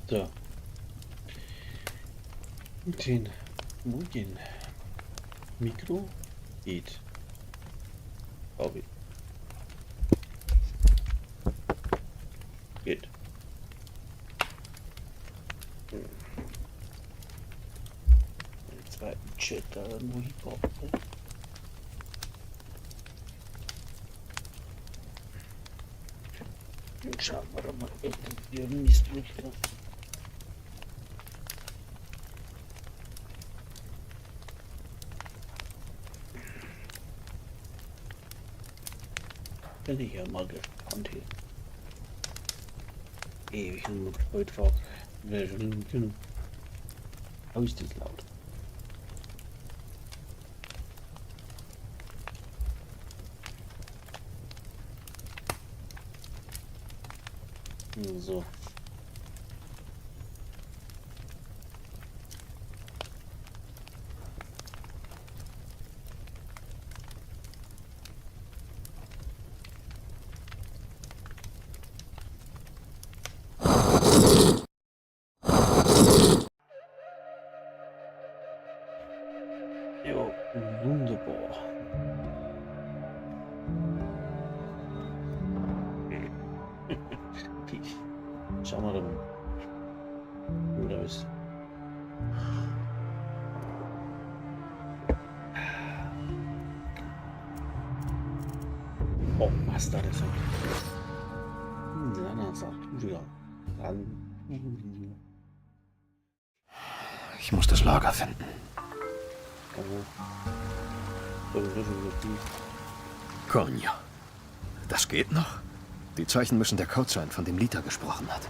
So, guten Morgen. Mikro geht. Glaube ich. Geht. Den zweiten Chat da irgendwo hinpoppen. Schauen wir doch mal, ob wir Mist durchkommen. Bin ich ja mal gespannt hier. Ewig genug heute vor. Wäre schon genug. Aber ist das laut? So. Jo, wunderbar. Schauen wir mal. Oder ist. Oh, was da das? Lana sagt, ja. Ich muss das Lager finden. Konja. Das geht noch? Die Zeichen müssen der Code sein, von dem Lita gesprochen hat.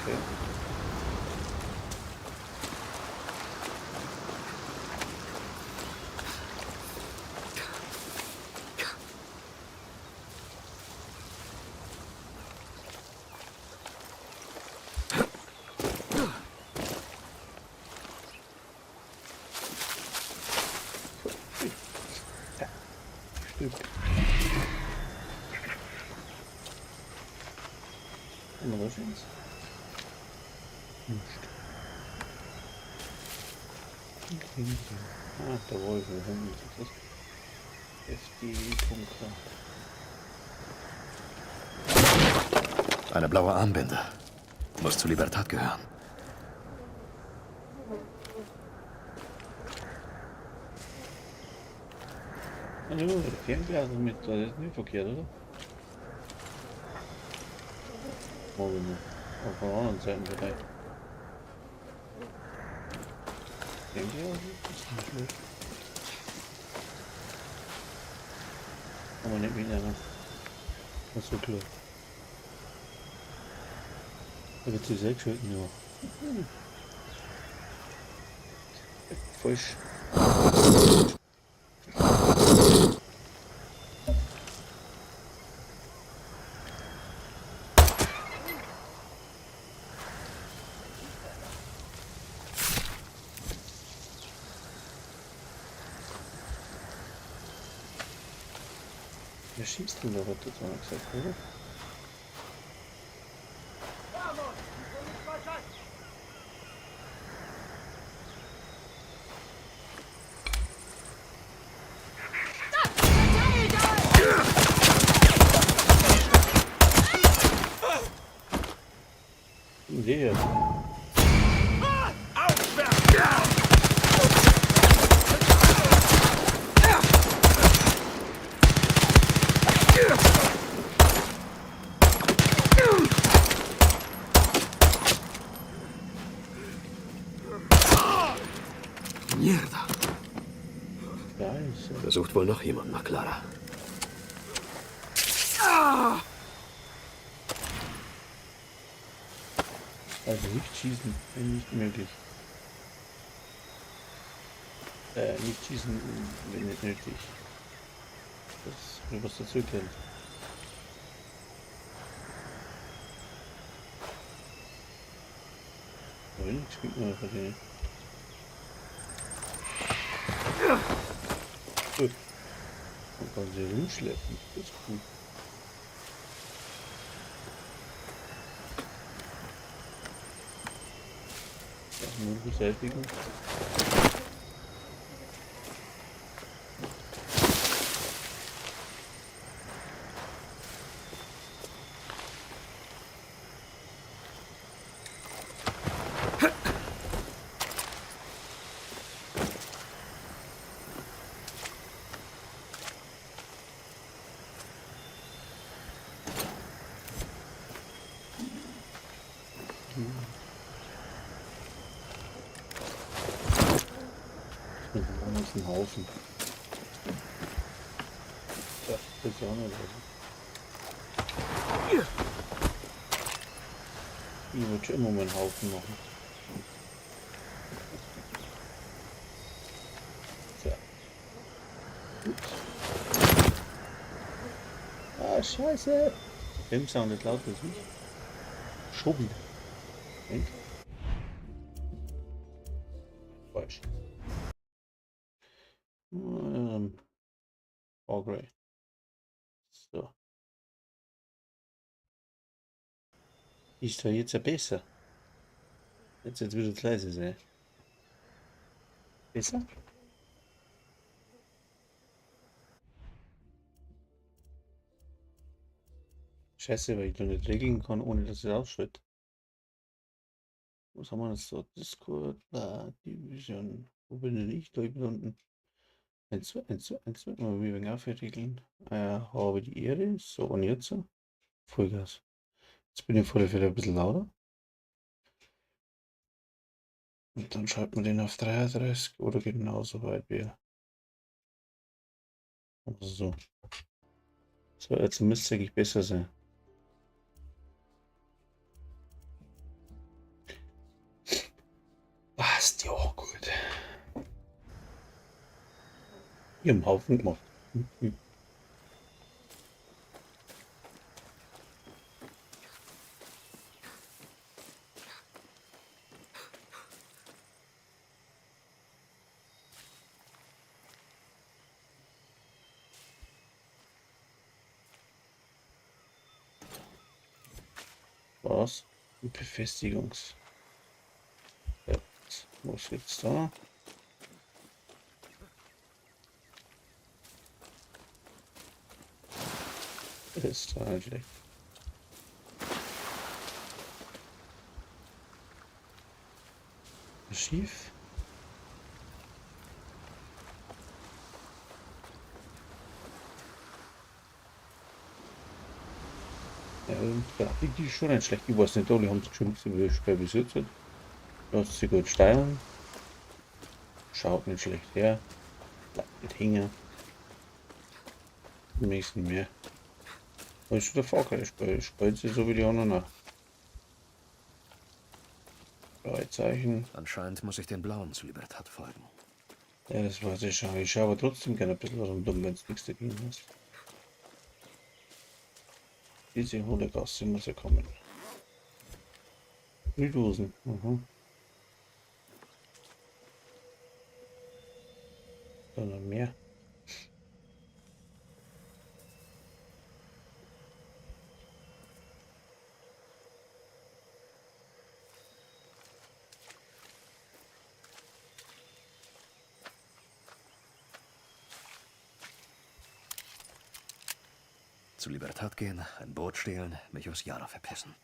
Okay. Ja, stimmt. Und was jetzt? Nicht. Okay. Ah, der Wolf, wir haben das FD-Bunker. Eine blaue Armbinde. Muss zu Libertad gehören. Also, der Fernglas mit, das ist nicht verkehrt, oder? Morgen noch. Auf der anderen Seite vielleicht. Fernglas ist nicht schlecht. Aber nicht wieder, ne? Das ist so klar. Da wird sie selbst schütten, ja. Falsch. Wer schießt denn da, hat das mal gesagt, oder? Der. Mierda. Scheiße. Da sucht wohl noch jemand nach Clara. Also nicht schießen, wenn nicht möglich. Nicht schießen, wenn nicht nötig. Das mir was dazu kennt. Aber nichts mit mir von denen. Gut. Man kann sie rumschleppen. Das ist gut. Das nur beseitigen. Das ist ein Haufen. Ja, das ist auch nicht so. Ich würde schon immer mal einen Haufen machen. So. Ups. Ah, scheiße. Im Sound ist laut, das nicht. Schon wieder. Mensch. Falsch. Grey. So. Ist doch jetzt ja besser. Jetzt wieder leise sein. Besser? Scheiße, weil ich da nicht regeln kann, ohne dass es ausschaltet. Was haben wir jetzt so? Discord, Division. Wo bin denn ich? Da ich bin unten. 1, 2, 1, 2, 1, 2. Mal wie wenig aufregeln. Habe die Ehre. So, und jetzt so. Vollgas. Jetzt bin ich vor der Fälle ein bisschen lauter. Und dann schalten wir den auf 33 oder genauso weit wie. Also so. So, jetzt müsste es eigentlich besser sein. Passt ja auch gut. Hier im Haufen gemacht. Was? Befestigungs. Ja, was jetzt da? Ist da eigentlich. Schief. Grafik die ist schon nicht schlecht. Ich weiß nicht, die haben es geschrieben, wie schwer besitzt wird. Lässt sich gut steuern. Schaut nicht schlecht her. Bleibt nicht hängen. Am nächsten mehr. Aber ist schon der Fahrkreis. Spielt sie so wie die anderen auch. Zeichen. Anscheinend muss ich den Blauen zu Libertad folgen. Ja, das weiß ich schon. Ich schaue aber trotzdem gerne ein bisschen was dumm, wenn es nichts dagegen ist. Diese hohle Gasse muss ja kommen. Blühdosen. Dann noch mehr. Zu Libertad gehen, ein Boot stehlen, mich aus Jara verpissen.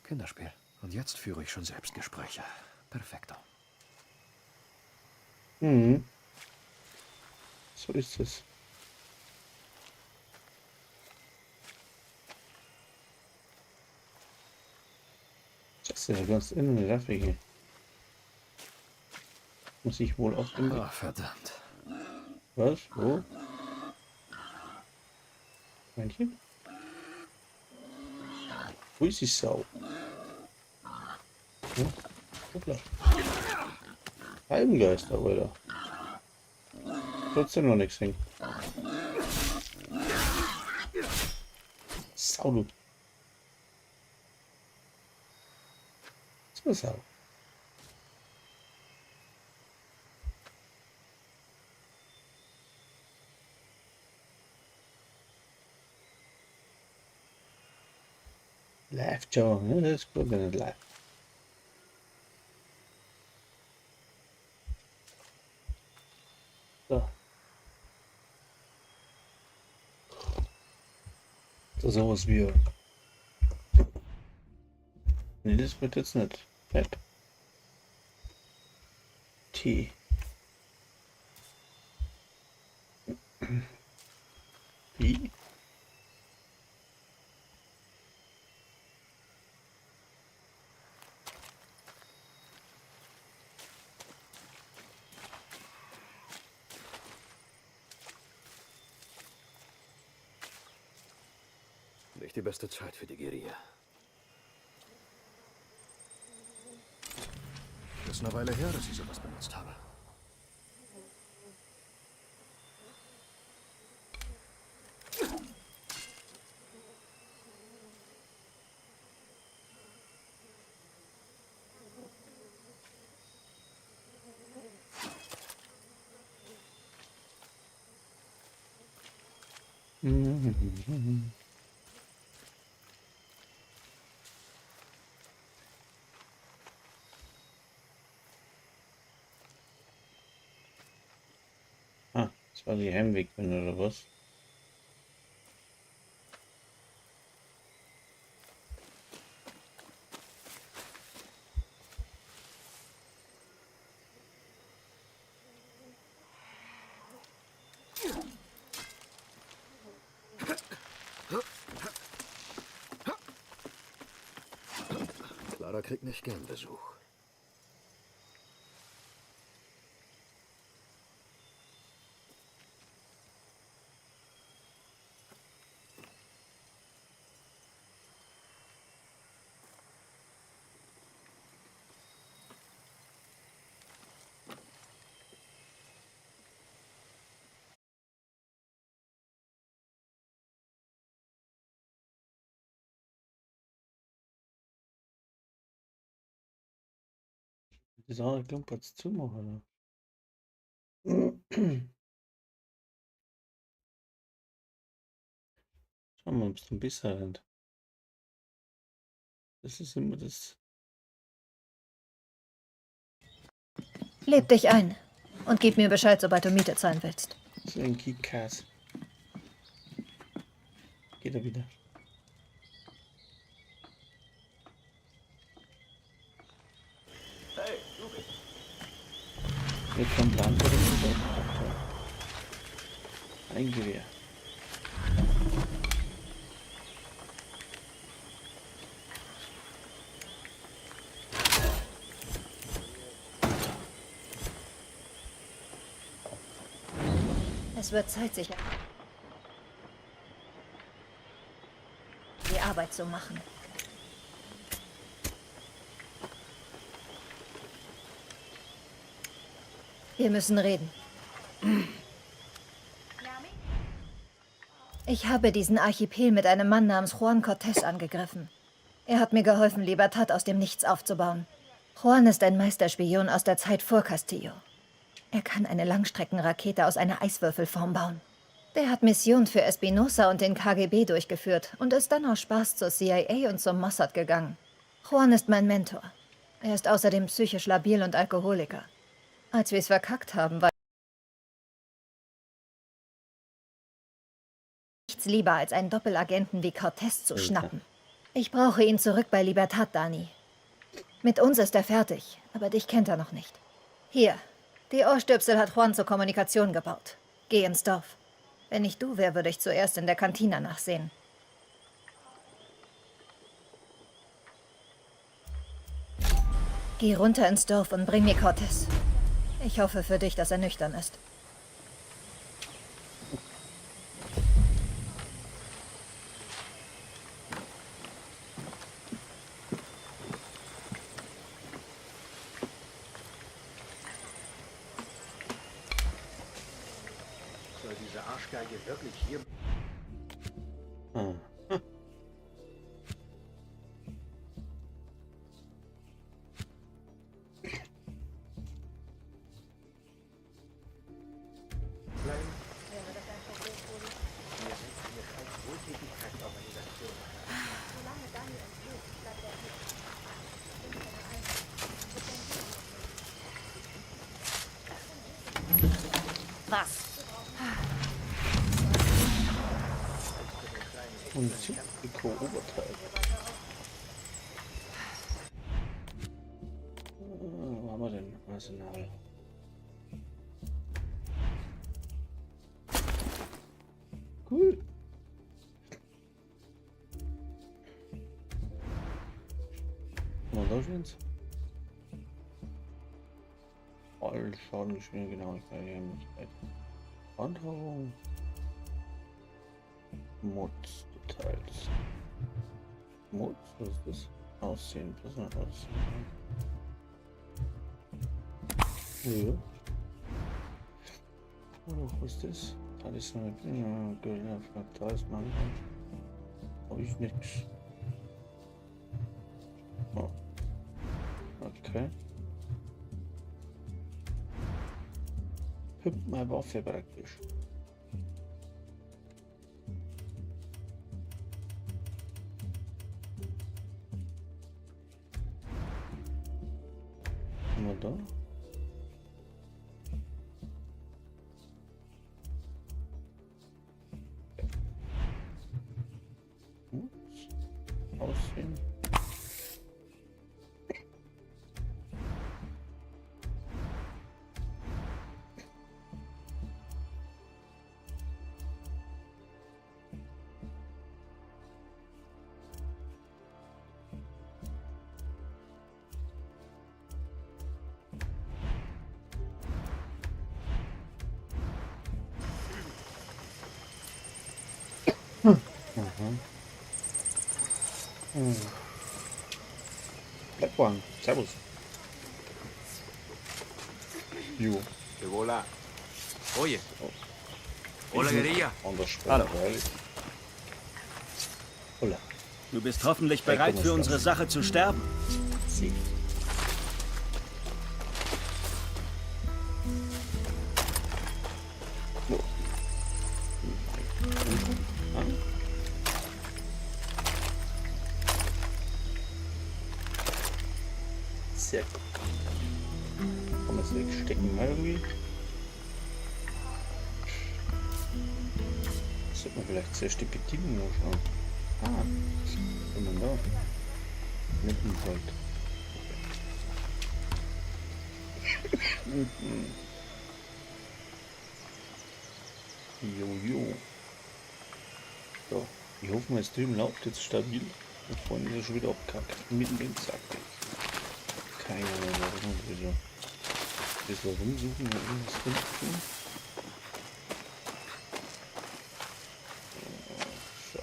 Kinderspiel. Und jetzt führe ich schon Selbstgespräche. Perfekto. Mhm. So ist es. Scheiße, da kannst du innen nicht abwägen. Muss ich wohl auf dem... Ach, verdammt. Was? Wo? Männchen? Wo ist die Sau? Ja? Hoppla. Heimgeister, oder? trotzdem noch nichts hin. Sau, du. So, Sau. Live, Joe. Ja, das ist gut, wenn es live. So. So sowas wie. Nee, das wird jetzt nicht. Fett. T. Wie? Nicht die beste Zeit für die Guerilla. Das ist eine Weile her, dass ich sowas benutzt habe. Ah, das war die Heimwegwin oder was? Clara kriegt nicht gern Besuch. Die Sache Klumpatz zumachen. Oder? Schauen wir mal, ob es ein bisschen rennt. Das ist immer das. Leb dich ein und gib mir Bescheid, sobald du Miete zahlen willst. So ein Kickcast. Geht er wieder. Hey, Luke. Jetzt kommt Land oder so. Ein Gewehr. Es wird Zeit, sich die Arbeit zu machen. Wir müssen reden. Ich habe diesen Archipel mit einem Mann namens Juan Cortés angegriffen. Er hat mir geholfen, Libertad aus dem Nichts aufzubauen. Juan ist ein Meisterspion aus der Zeit vor Castillo. Er kann eine Langstreckenrakete aus einer Eiswürfelform bauen. Der hat Missionen für Espinosa und den KGB durchgeführt und ist dann aus Spaß zur CIA und zum Mossad gegangen. Juan ist mein Mentor. Er ist außerdem psychisch labil und Alkoholiker. Als wir es verkackt haben, war nichts lieber, als einen Doppelagenten wie Cortés zu schnappen. Ich brauche ihn zurück bei Libertad, Dani. Mit uns ist er fertig, aber dich kennt er noch nicht. Hier, die Ohrstöpsel hat Juan zur Kommunikation gebaut. Geh ins Dorf. Wenn ich du wäre, würde ich zuerst in der Kantina nachsehen. Geh runter ins Dorf und bring mir Cortés. Ich hoffe für dich, dass er nüchtern ist. Soll diese Arschgeige wirklich hier... Ah. bleiben? Wir sind eine scheiß Wohltätigkeitsorganisation. Was? Und Trikot-Oberteil. Wo haben wir denn? Arsenal. Cool. Mal da jetzt. All Schaden, Genauigkeit, Helmlichkeit. Handhabung. Mods, Details. Mods, was ist das? Aussehen, Personal Aussehen. Ja. Oder was ist das? Alles neu. Ja, da ist man. Habe ich nichts. Oh. Okay. Pimpt meine Waffe praktisch. Mal da. Aussehen. Mhm. Black One, servus. Jo. Que bola. Oye. Hola, Guerilla. Hallo. Hola. Du bist hoffentlich bereit, für unsere Sache zu sterben. Sie. So. Sehr gut. Kann man es wegstecken irgendwie? Sollte man vielleicht zuerst die Bedienung anschauen. Ah, wenn man da mitten halt. Jojo. So, ich hoffe mal, es drüben läuft jetzt stabil. Da vorne ist er schon wieder abgekackt. Mitten im Sack. Keine Ahnung, warum und wieso. Ein bisschen rumsuchen und irgendwas finden. So.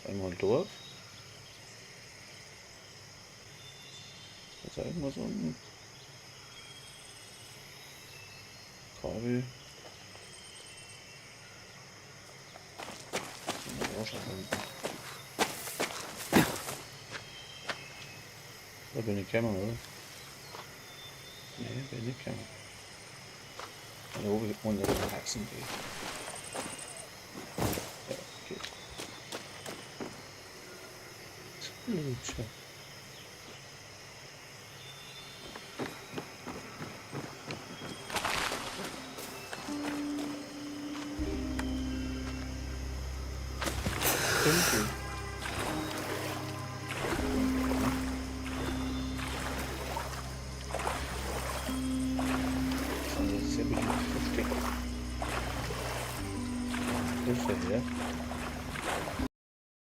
Einmal Dorf. Was sagen wir so unten? Kabel. Da bin ich gekommen, oder? Nee, bin ich gekommen. Da oben unter der Hexen geht. Ja, geht. Lutsche. Dunkel. Das ist ja beliebt versteckt. Das ist ja her.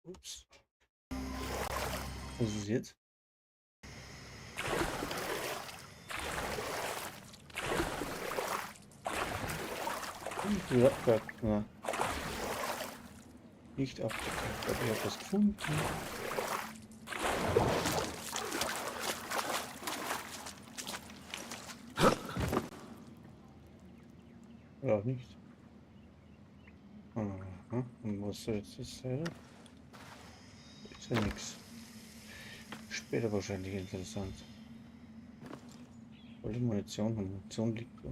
Ups. Was ist jetzt? Nicht abgehakt, na. Nicht abgekackt, aber ich habe was gefunden. Oder auch nicht. Aha. Und was soll jetzt das sein? Ist ja nichts. Später wahrscheinlich interessant. Weil die Munition liegt da.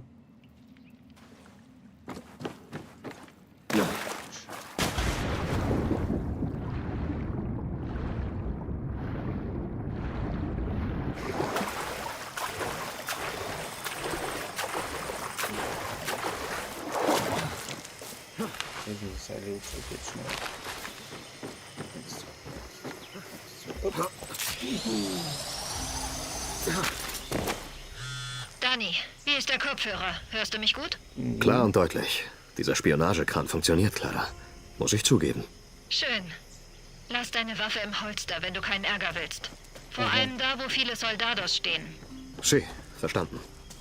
Diese Seile jetzt schnell. Dani, wie ist der Kopfhörer? Hörst du mich gut? Klar und deutlich. Dieser Spionagekran funktioniert, Clara. Muss ich zugeben. Schön. Lass deine Waffe im Holster, wenn du keinen Ärger willst. Vor allem da, wo viele Soldados stehen. Sie, verstanden.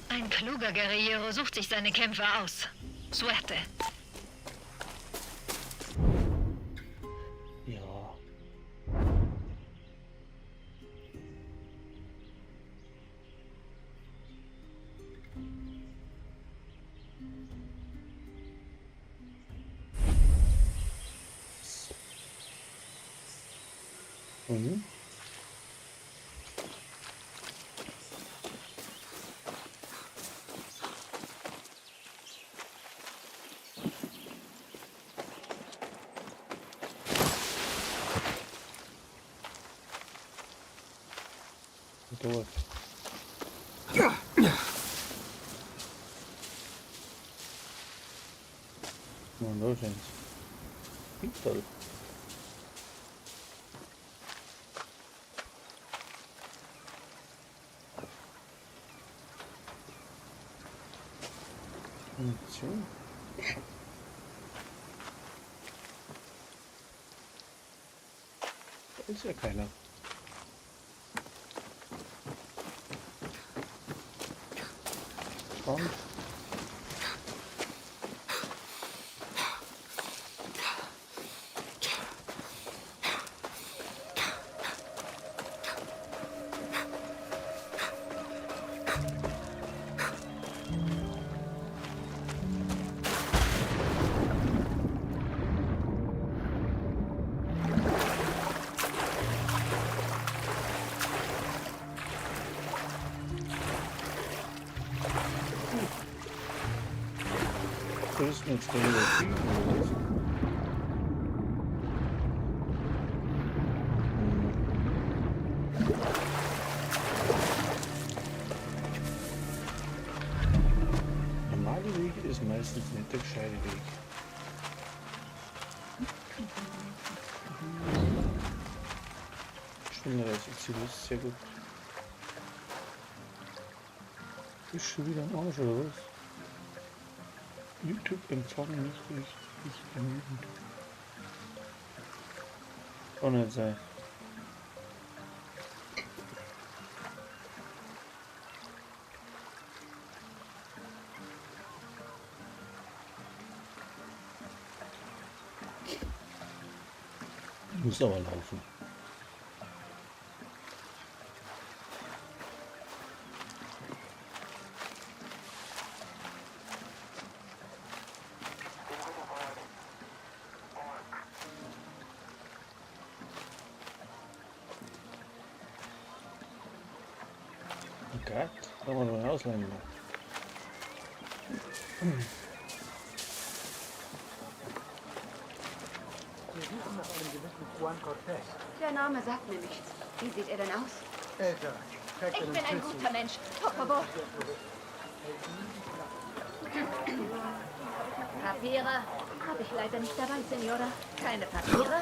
Ein kluger Guerillero sucht sich seine Kämpfer aus. Suerte. Ja. Mhm. Dort. No, no sense. Pistol. Munition. Da ist ja keiner. Und das ist jetzt der Überfliegen. Normale Weg ist meistens nicht der gescheite Weg. Schneller als Exil ist sehr gut. Ist schon wieder ein Arsch oder was? YouTube-Empfang nicht genügend. Kann nicht sein. Muss aber laufen. Gott, kann man doch ausleihen. Wir suchen nach einem gewissen Juan Cortez. Der Name sagt mir nichts. Wie sieht er denn aus? Älter, trägt Ich einen bin ein Schlüssel. guter Mensch. Por favor. Papiere? Habe ich leider nicht dabei, Senora. Keine Papiere?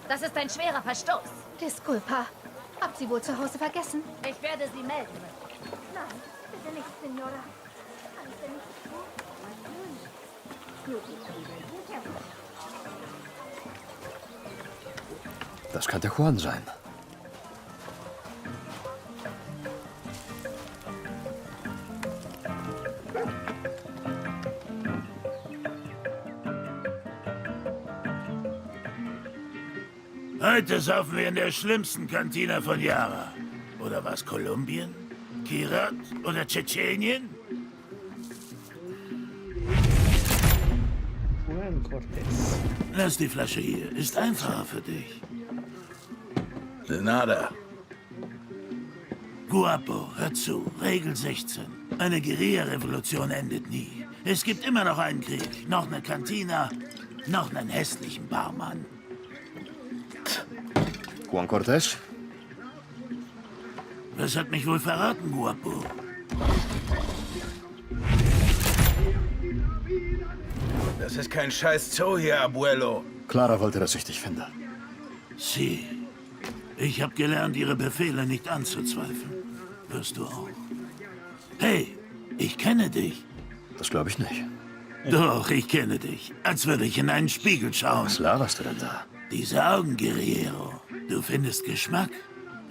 Das ist ein schwerer Verstoß. Disculpa. Hab sie wohl zu Hause vergessen? Ich werde sie melden. Nein, bitte nicht, Senora. Kann ich denn nicht tun? Das könnte Juan sein. Heute saufen wir in der schlimmsten Kantine von Yara. Oder was, Kolumbien? Kirat oder Tschetschenien? Juan Cortés. Lass die Flasche hier. Ist einfacher für dich. De nada. Guapo, hör zu. Regel 16. Eine Guerilla-Revolution endet nie. Es gibt immer noch einen Krieg. Noch eine Cantina. Noch einen hässlichen Barmann. Juan Cortés? Was hat mich wohl verraten, Guapo? Das ist kein scheiß Zoo hier, Abuelo. Clara wollte, dass ich dich finde. Sie. Ich habe gelernt, Ihre Befehle nicht anzuzweifeln. Wirst du auch. Hey, ich kenne dich. Das glaube ich nicht. Doch, ich kenne dich. Als würde ich in einen Spiegel schauen. Was laberst du denn da? Diese Augen, Guerriero. Du findest Geschmack,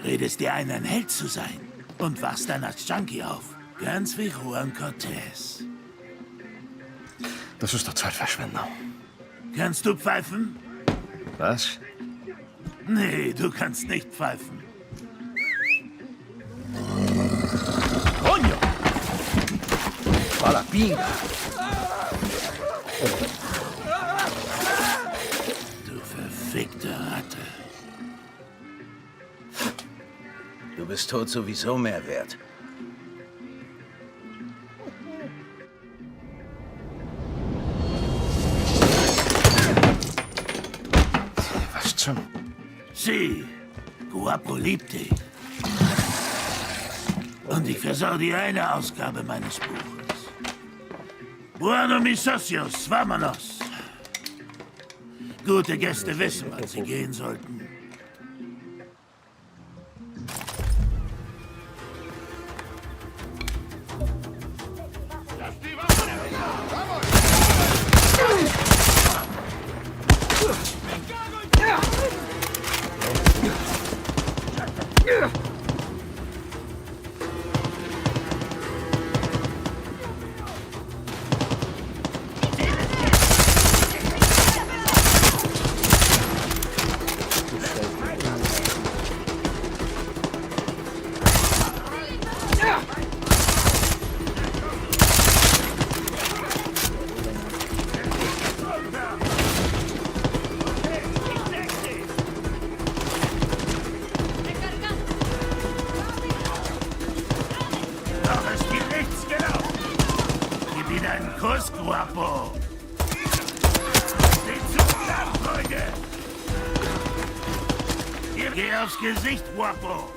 redest dir ein Held zu sein und wachst dann als Junkie auf. Ganz wie Juan Cortés. Das ist doch Zeitverschwendung. Kannst du pfeifen? Was? Nee, du kannst nicht pfeifen. Coño! Balapinga! Du verfickte Ratte. Du bist tot sowieso mehr wert. Was zum... Sie, Guapo liebt dich. Und ich versau dir eine Ausgabe meines Buches. Bueno, mis socios, vámonos. Gute Gäste wissen, wann sie gehen sollten. Doch ist dir nichts gelaufen. Gib ihnen einen Kuss, Guapo. Sieh zu, Nachfolge. Hier, geh aufs Gesicht, Guapo.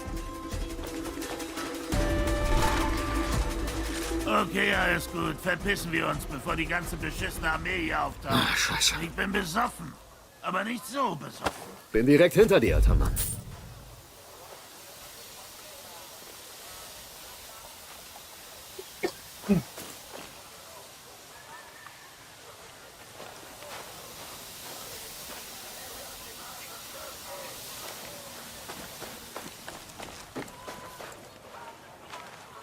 Okay, alles gut. Verpissen wir uns, bevor die ganze beschissene Armee hier auftaucht. Ah, Scheiße. Ich bin besoffen, aber nicht so besoffen. Bin direkt hinter dir, alter Mann.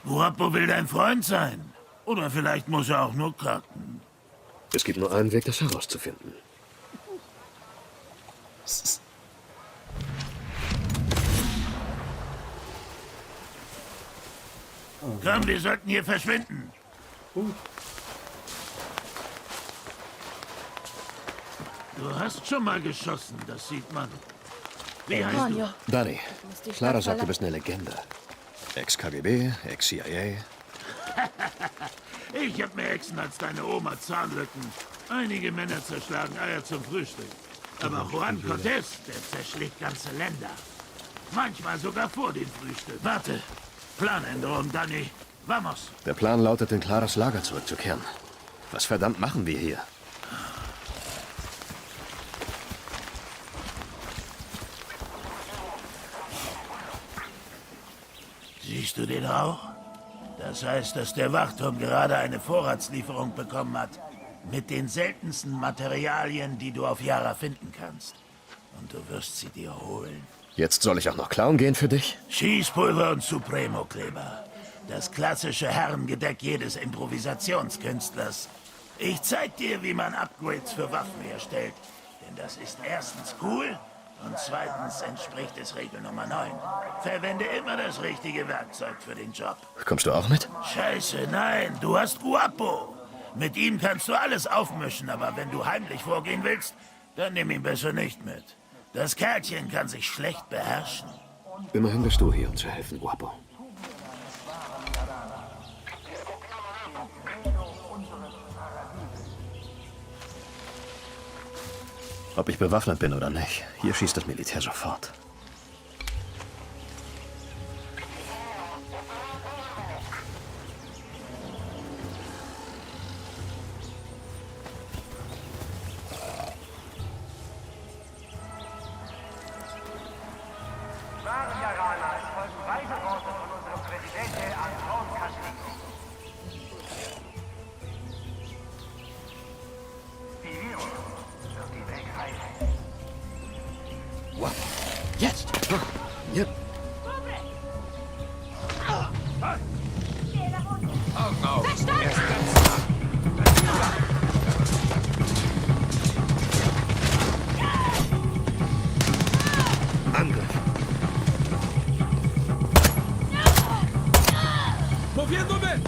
Guapo will dein Freund sein. Oder vielleicht muss er auch nur kacken. Es gibt nur einen Weg, das herauszufinden. Komm, wir sollten hier verschwinden. Du hast schon mal geschossen, das sieht man. Wie heißt du? Danny, Clara sagt, du bist eine Legende. Ex-KGB, Ex-CIA. Ich hab mehr Echsen als deine Oma Zahnlücken. Einige Männer zerschlagen Eier zum Frühstück. Aber Juan Cortés, der zerschlägt ganze Länder. Manchmal sogar vor dem Frühstück. Warte. Planänderung, Danny. Vamos. Der Plan lautet, in Claras Lager zurückzukehren. Was verdammt machen wir hier? Siehst du den Rauch? Das heißt, dass der Wachturm gerade eine Vorratslieferung bekommen hat. Mit den seltensten Materialien, die du auf Yara finden kannst. Und du wirst sie dir holen. Jetzt soll ich auch noch klauen gehen für dich? Schießpulver und Supremo-Kleber. Das klassische Herrengedeck jedes Improvisationskünstlers. Ich zeig dir, wie man Upgrades für Waffen herstellt. Denn das ist erstens cool und zweitens entspricht es Regel Nummer 9. Verwende immer das richtige Werkzeug für den Job. Kommst du auch mit? Scheiße, nein, du hast Guapo. Mit ihm kannst du alles aufmischen, aber wenn du heimlich vorgehen willst, dann nimm ihn besser nicht mit. Das Kerlchen kann sich schlecht beherrschen. Immerhin bist du hier, um zu helfen, Guapo. Ob ich bewaffnet bin oder nicht, hier schießt das Militär sofort. Jetzt! Ja. Angriff! ¡Moviéndome!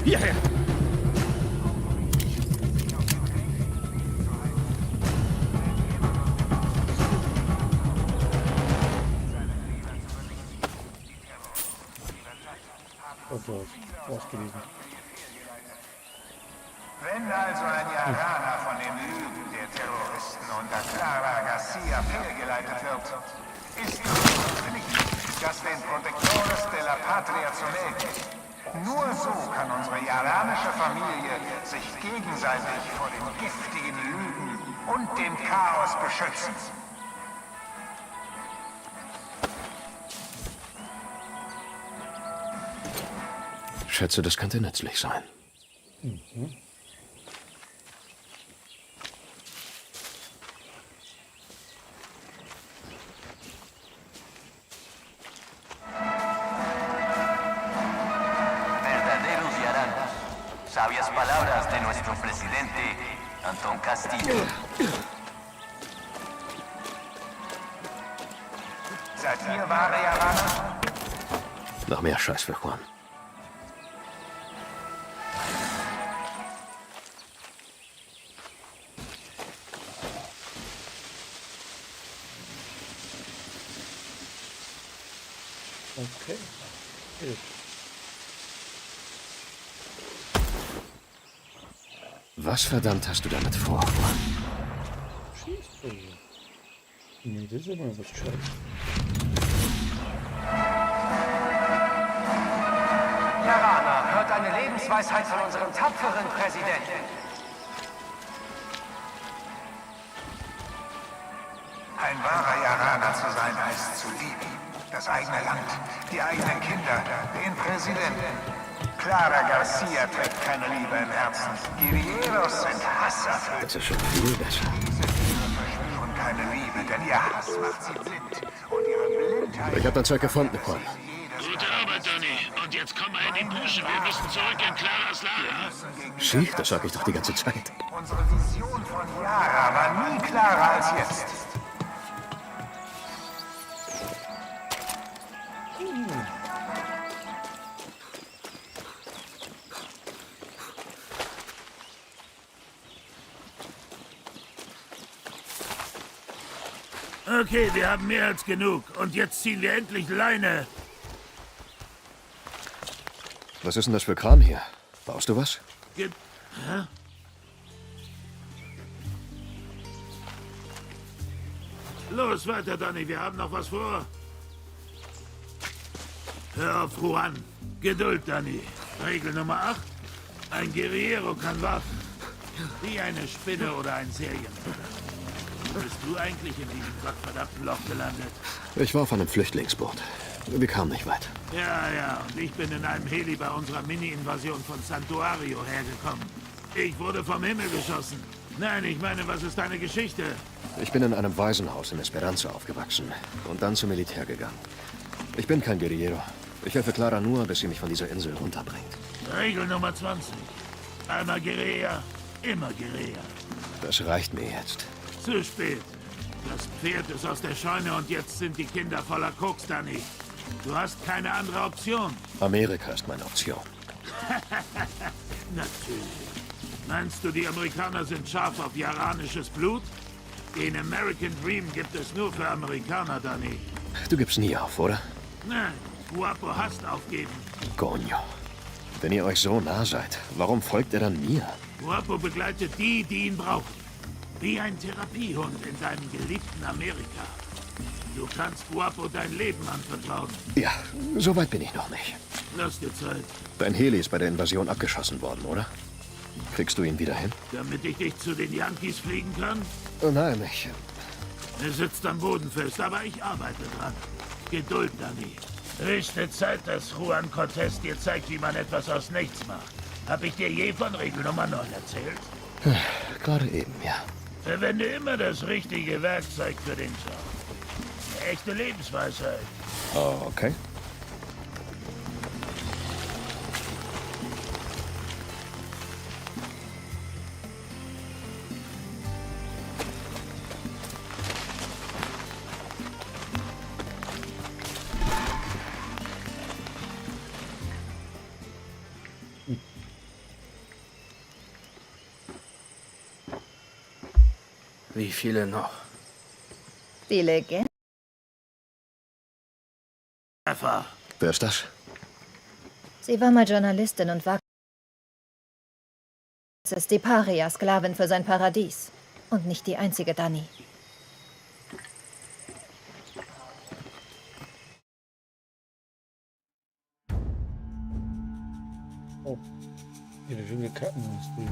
Hierher! Also, was gewesen. Wenn also ein Iraner von den Lügen der Terroristen unter Clara Garcia fehlgeleitet wird, ist es Pflicht, das den Protectores de la Patria zu melden. Nur so kann unsere iranische Familie sich gegenseitig vor den giftigen Lügen und dem Chaos beschützen. Schätze, das könnte nützlich sein. Verdaderos yaranos. Sabias palabras de nuestro presidente, Antón Castillo. Seid ihr wahre Iraner? Noch mehr Scheiß für Juan. Okay. Gut. Was verdammt hast du damit vor, Juan? Schießpulver. Nee, das ist immer was Gescheites. Iraner, hört eine Lebensweisheit von unserem tapferen Präsidenten. Ein wahrer Iraner zu sein heißt zu lieben. Das eigene Land, die eigenen Kinder, den Präsidenten. Clara Garcia trägt keine Liebe im Herzen. Guerilleros sind Hasser. Das ist schon viel besser. Diese Tiere verspüren keine Liebe, denn ihr Hass macht sie blind. Und ihre Blindheit... Ich habe dein Zeug gefunden, Juan. Gute Arbeit, Donny. Und jetzt komm mal in die Pusche. Wir müssen zurück in Claras Lager. Sieh, das sag ich doch die ganze Zeit. Unsere Vision von Yara war nie klarer als jetzt. Okay, wir haben mehr als genug. Und jetzt ziehen wir endlich Leine. Was ist denn das für Kram hier? Baust du was? Hä? Los, weiter, Donny. Wir haben noch was vor. Hör auf, Juan. Geduld, Donny. Regel Nummer 8. Ein Guerillero kann warten. Wie eine Spinne oder ein Serienmörder. Wie bist du eigentlich in diesem gottverdammten Loch gelandet? Ich war auf einem Flüchtlingsboot. Wir kamen nicht weit. Ja, und ich bin in einem Heli bei unserer Mini-Invasion von Santuario hergekommen. Ich wurde vom Himmel geschossen. Nein, ich meine, was ist deine Geschichte? Ich bin in einem Waisenhaus in Esperanza aufgewachsen und dann zum Militär gegangen. Ich bin kein Guerillero. Ich helfe Clara nur, bis sie mich von dieser Insel runterbringt. Regel Nummer 20. Einmal Guerilla, immer Guerilla. Das reicht mir jetzt. Zu spät. Das Pferd ist aus der Scheune und jetzt sind die Kinder voller Koks, Danny. Du hast keine andere Option. Amerika ist meine Option. Natürlich. Meinst du, die Amerikaner sind scharf auf iranisches Blut? Den American Dream gibt es nur für Amerikaner, Danny. Du gibst nie auf, oder? Nein, Guapo hasst aufgeben. Coño. Wenn ihr euch so nah seid, warum folgt er dann mir? Guapo begleitet die, die ihn brauchen. Wie ein Therapiehund in seinem geliebten Amerika. Du kannst Guapo dein Leben anvertrauen. Ja, so weit bin ich noch nicht. Lass dir Zeit. Dein Heli ist bei der Invasion abgeschossen worden, oder? Kriegst du ihn wieder hin? Damit ich dich zu den Yankees fliegen kann? Oh nein, Er sitzt am Boden fest, aber ich arbeite dran. Geduld, Danny. Höchste Zeit, dass Juan Cortés dir zeigt, wie man etwas aus nichts macht. Hab ich dir je von Regel Nummer 9 erzählt? Gerade eben, ja. Verwende immer das richtige Werkzeug für den Job. Eine echte Lebensweisheit. Oh, okay. Wie viele noch? Die Legende. Wer ist das? Sie war mal Journalistin und war die Paria, Sklavin für sein Paradies. Und nicht die einzige, Danny. Oh, ihre schöne Kartenindustrie.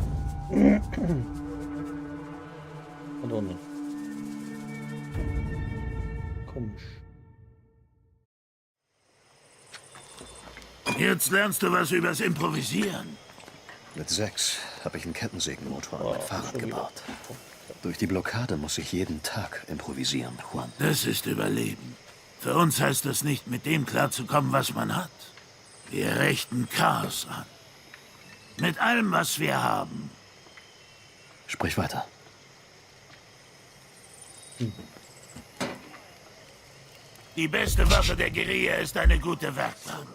Madonna. Komisch. Jetzt lernst du was übers Improvisieren. Mit 6 habe ich einen Kettensägenmotor an mein Fahrrad schon wieder. gebaut. Durch die Blockade muss ich jeden Tag improvisieren, Juan. Das ist Überleben. Für uns heißt es nicht, mit dem klarzukommen, was man hat. Wir richten Chaos an. Mit allem, was wir haben. Sprich weiter. Die beste Waffe der Guerilla ist eine gute Werkbank.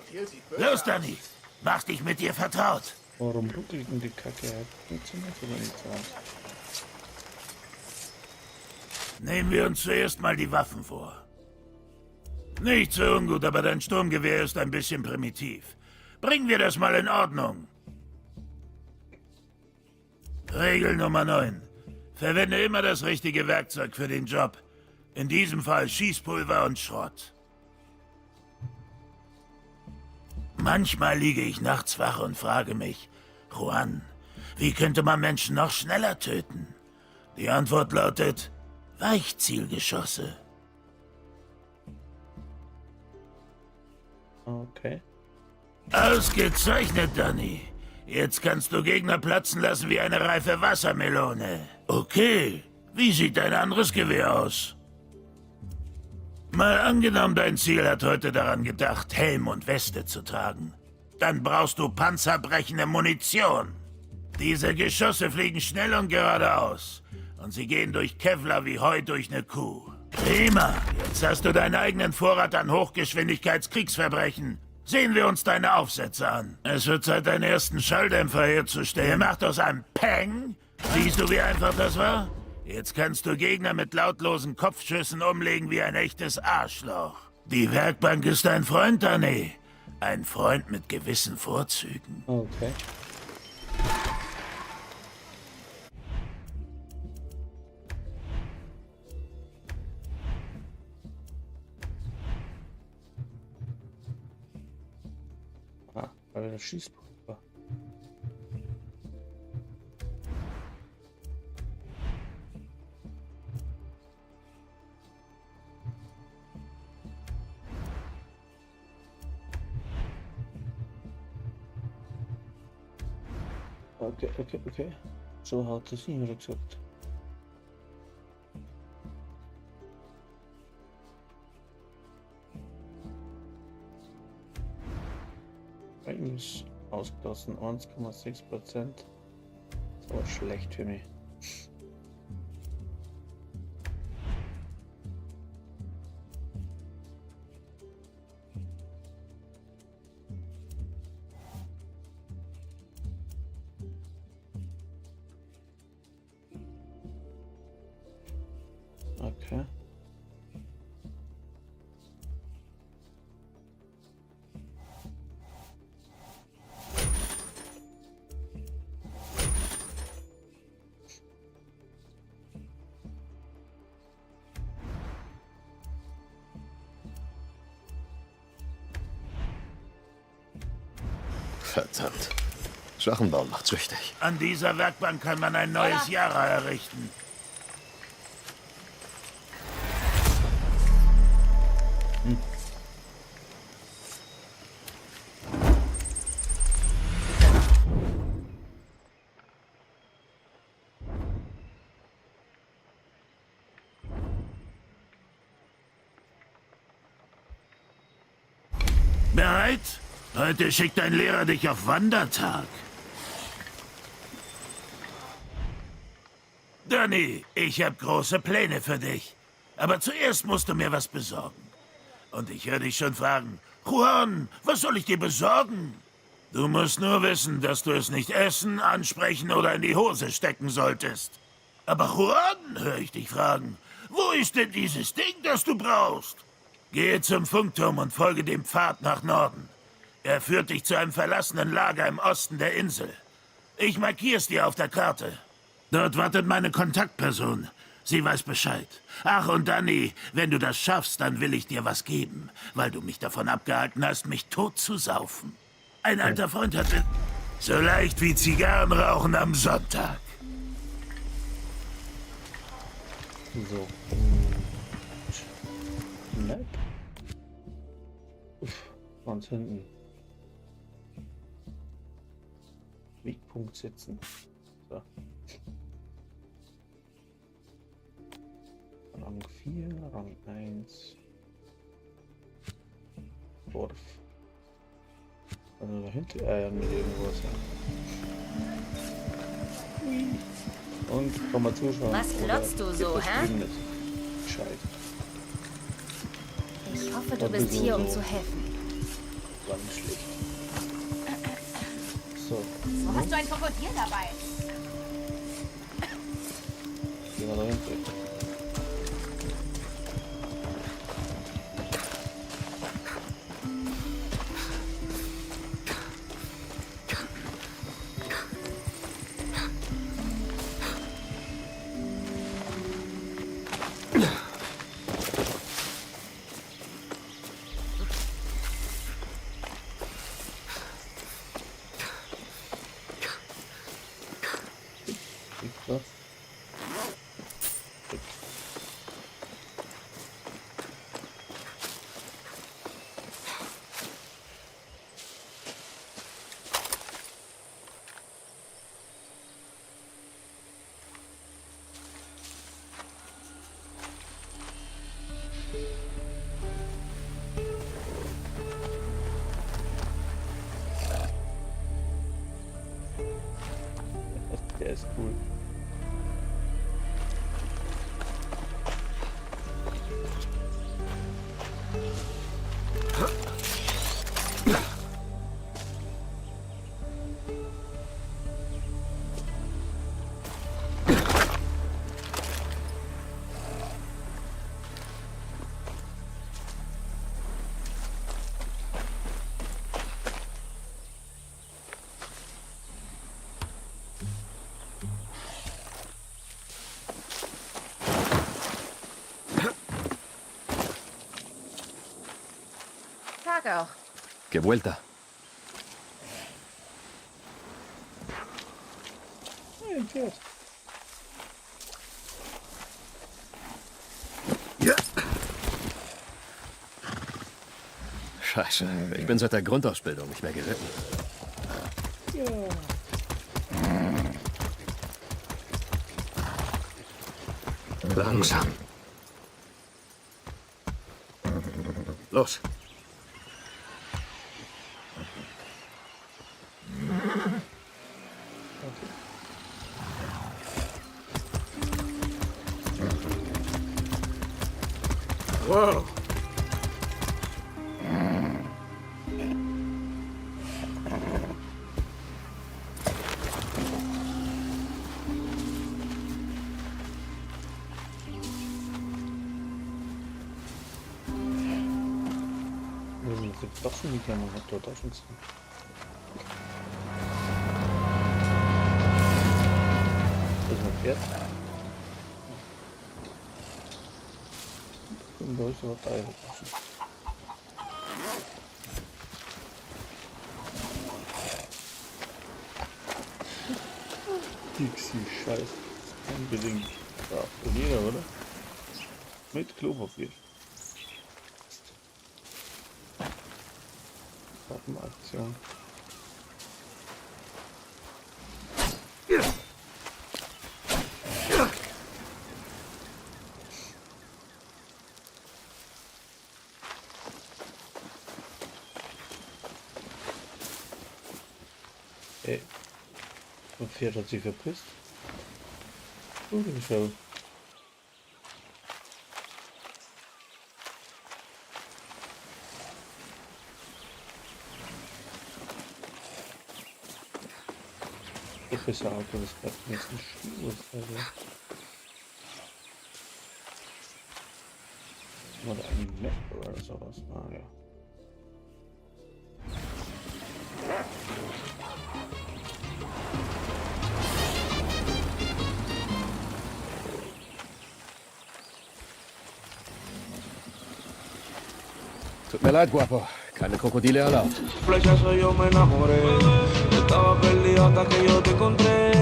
Los, Danny. Mach dich mit dir vertraut. Warum ruckelt denn die Kacke? Funktioniert aber nicht so. Nehmen wir uns zuerst mal die Waffen vor. Nicht so ungut, aber dein Sturmgewehr ist ein bisschen primitiv. Bringen wir das mal in Ordnung. Regel Nummer 9. Verwende immer das richtige Werkzeug für den Job. In diesem Fall Schießpulver und Schrott. Manchmal liege ich nachts wach und frage mich, Juan, wie könnte man Menschen noch schneller töten? Die Antwort lautet, Weichzielgeschosse. Okay. Ausgezeichnet, Danny. Jetzt kannst du Gegner platzen lassen wie eine reife Wassermelone. Okay, wie sieht dein anderes Gewehr aus? Mal angenommen, dein Ziel hat heute daran gedacht, Helm und Weste zu tragen. Dann brauchst du panzerbrechende Munition. Diese Geschosse fliegen schnell und geradeaus. Und sie gehen durch Kevlar wie Heu durch eine Kuh. Prima, jetzt hast du deinen eigenen Vorrat an Hochgeschwindigkeitskriegsverbrechen. Sehen wir uns deine Aufsätze an. Es wird Zeit, deinen ersten Schalldämpfer herzustellen. Gemacht aus einem Peng. Siehst du, wie einfach das war? Jetzt kannst du Gegner mit lautlosen Kopfschüssen umlegen wie ein echtes Arschloch. Die Werkbank ist ein Freund, Danny. Ein Freund mit gewissen Vorzügen. Okay. Ah, weil das Schießpulver. Okay. So hat es nicht gesagt. Eigentlich ausgelassen, 1,6%. So schlecht für mich. Okay. Verdammt. Sachen bauen macht süchtig. An dieser Werkbank kann man ein neues Yara errichten. Bereit? Heute schickt dein Lehrer dich auf Wandertag. Danny, ich habe große Pläne für dich. Aber zuerst musst du mir was besorgen. Und ich höre dich schon fragen, Juan, was soll ich dir besorgen? Du musst nur wissen, dass du es nicht essen, ansprechen oder in die Hose stecken solltest. Aber Juan, höre ich dich fragen, wo ist denn dieses Ding, das du brauchst? Gehe zum Funkturm und folge dem Pfad nach Norden. Er führt dich zu einem verlassenen Lager im Osten der Insel. Ich markier's dir auf der Karte. Dort wartet meine Kontaktperson. Sie weiß Bescheid. Ach, und Danny, wenn du das schaffst, dann will ich dir was geben, weil du mich davon abgehalten hast, mich tot zu saufen. Ein alter Freund hatte... So leicht wie Zigarrenrauchen am Sonntag. So. Map. Ganz hinten. Wegpunkt setzen. So. Rang 4, Rang 1. Dorf. Also dahinter mit irgendwas. Ja. Und komm mal zuschauen. Was glotzt du so, hä? Bescheid. Ich hoffe, du bist hier, um zu helfen. Ganz schlecht. So. Wo hast du ein Krokodil dabei? Gehen wir da hinten. So. Der ist cool. Tag auch. Que vuelta. Scheiße, ich bin seit der Grundausbildung nicht mehr geritten. Langsam. Los. Wow. Wir sind jetzt doch schon die Kamera dort auf uns. Das ist ein Pferd. Und da ist noch Teil. Dixie, Scheiß. Unbedingt. Ja, von jeder, oder? Mit Klopapier. Aktion. Ey, mein Pferd hat sich verpisst. Schau. Besser Auto, das bleibt mir jetzt nicht los, also. Oder ein Map oder sowas. Ah ja. Tut mir leid, Guapo. Keine Krokodile erlaubt. Flechazo yo me enamoré. Estaba perdido hasta que yo te encontré.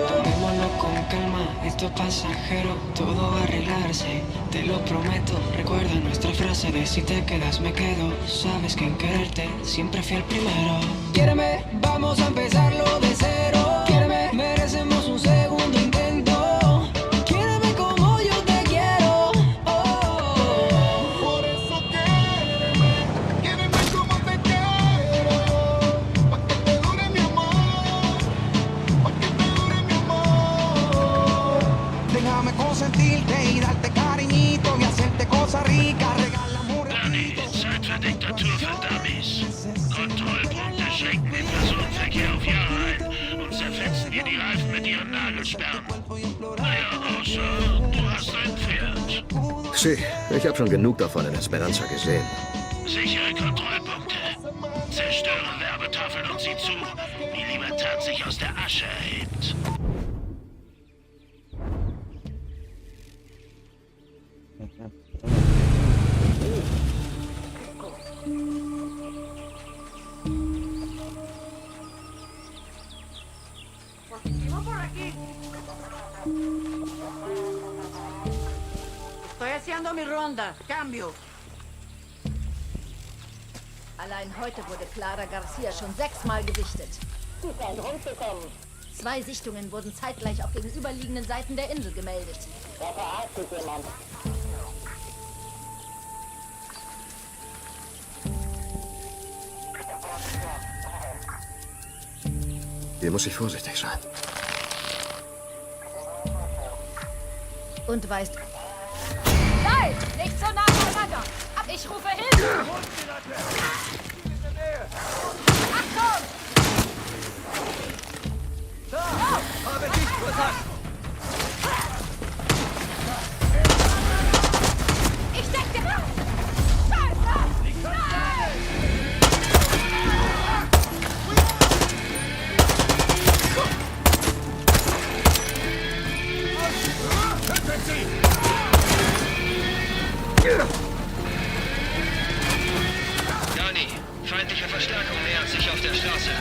Tomémoslo con calma, esto es pasajero, todo va a arreglarse, te lo prometo. Recuerda nuestra frase de si te quedas me quedo. Sabes que en quererte siempre fui el primero. Quiéreme, vamos a empezarlo de cero. Quiéreme, merecemos un segundo intento. Quiéreme como yo te quiero. Por eso quiéreme como te quiero. Pa' que te dure mi amor. Pa' que te dure mi amor. Déjame consentirte y darte cariñito y hacerte cosas ricas. Regálame un ratito. Zeit für Diktatur für Dummies. Kontrollpunkte schränken den Personenverkehr auf Jahre ein und zerfetzen dir die Reifen mit ihren Nagelsperren. Naja, außer du hast ein Pferd. Sie, ich habe schon genug davon in Esperanza gesehen. Sichere Kontrollpunkte. Zerstöre Werbetafeln und sieh zu, wie Libertad sich aus der Asche erhebt. Estoy haciendo mi ronda. Cambio. Allein heute wurde Clara Garcia schon 6-mal gesichtet. Sie scheint rumzukommen. 2 Sichtungen wurden zeitgleich auf gegenüberliegenden Seiten der Insel gemeldet. Da verarscht sich jemand. Hier muss ich vorsichtig sein. Und weißt... Nein! Nicht so nah beieinander! Ich rufe Hilfe! Achtung! Da! Habe dich verpasst! Ich deck dir auf! Scheiße! Tötet sie! Dani, feindliche Verstärkung nähert sich auf der Straße.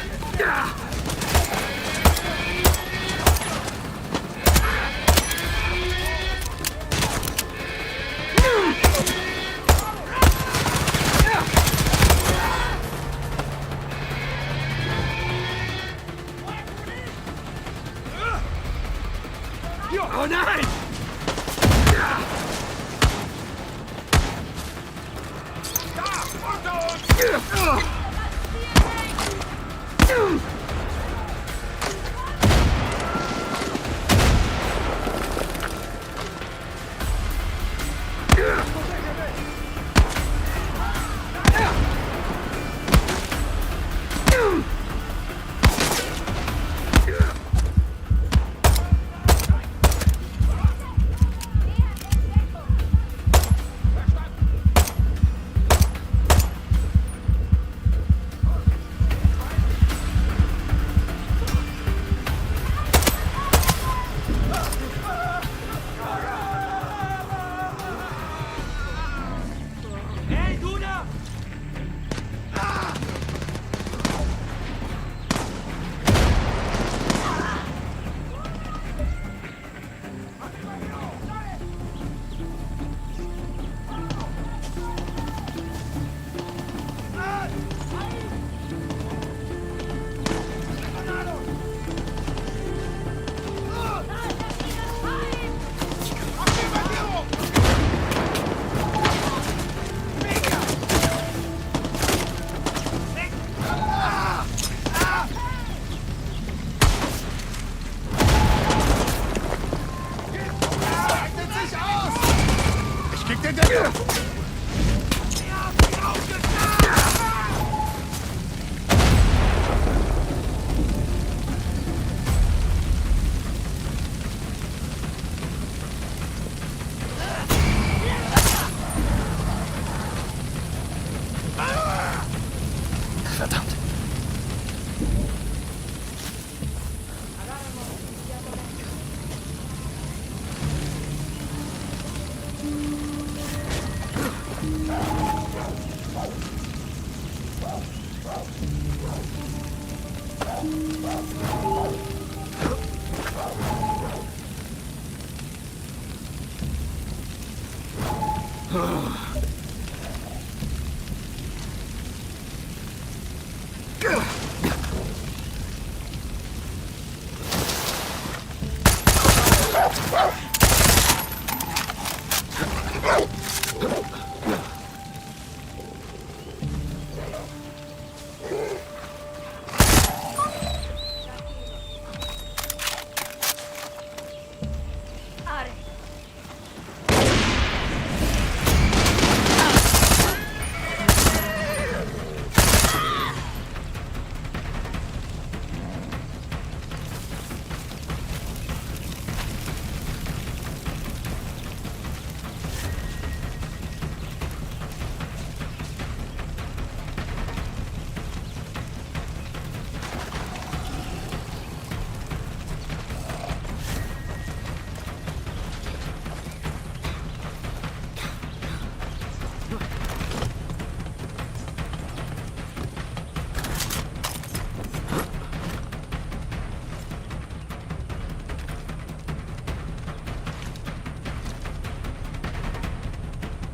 Oh nein! Da! Unter uns!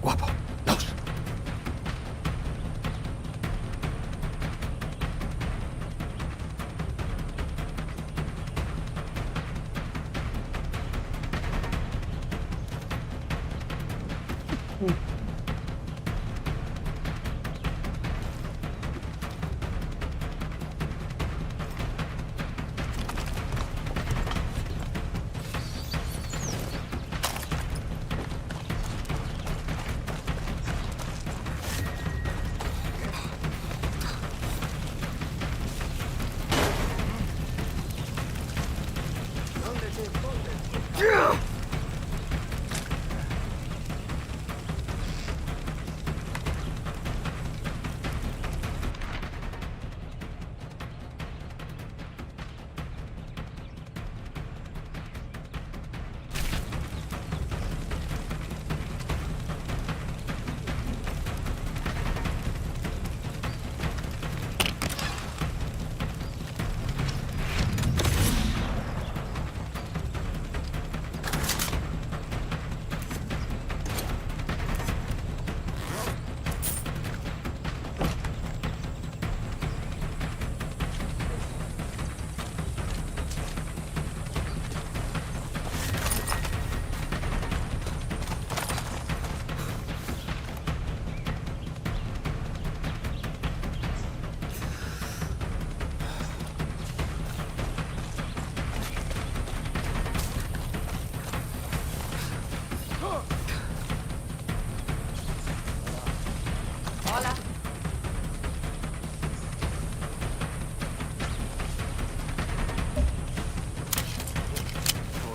Guapo, los!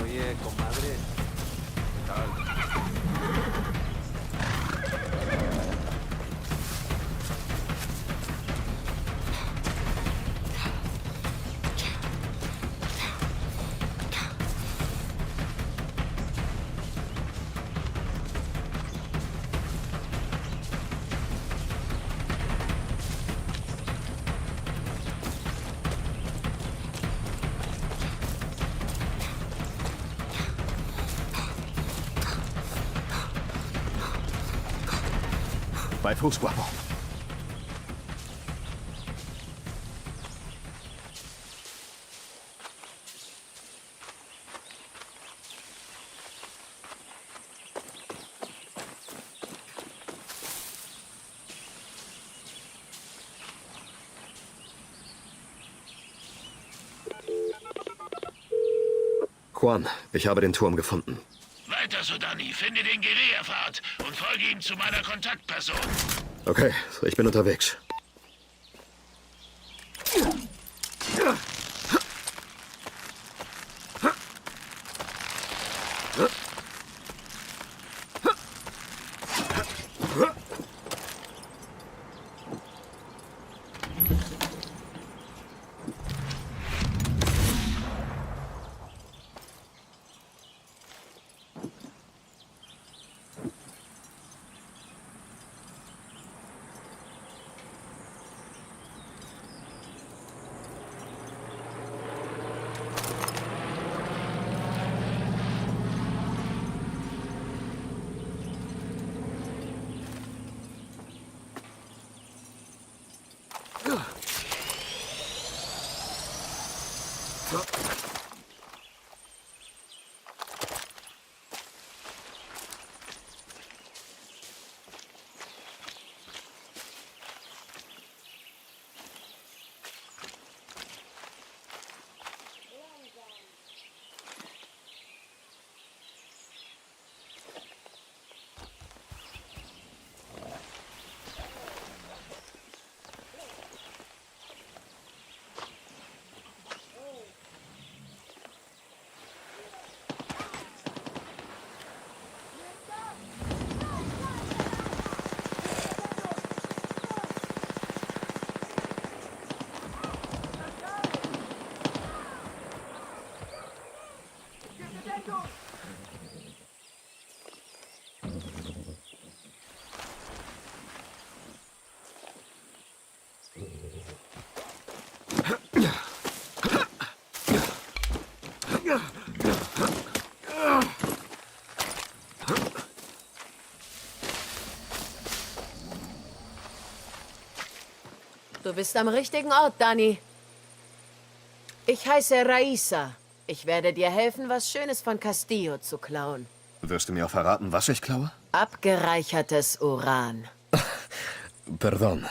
Oye, comadre. Bei Fuß, Guapo. Juan, ich habe den Turm gefunden. Weiter so, Danny. Finde den Guerilla-Pfad und folge ihm zu meiner Kontaktperson. Okay, ich bin unterwegs. Du bist am richtigen Ort, Dani. Ich heiße Raisa. Ich werde dir helfen, was Schönes von Castillo zu klauen. Wirst du mir auch verraten, was ich klaue? Abgereichertes Uran. Pardon.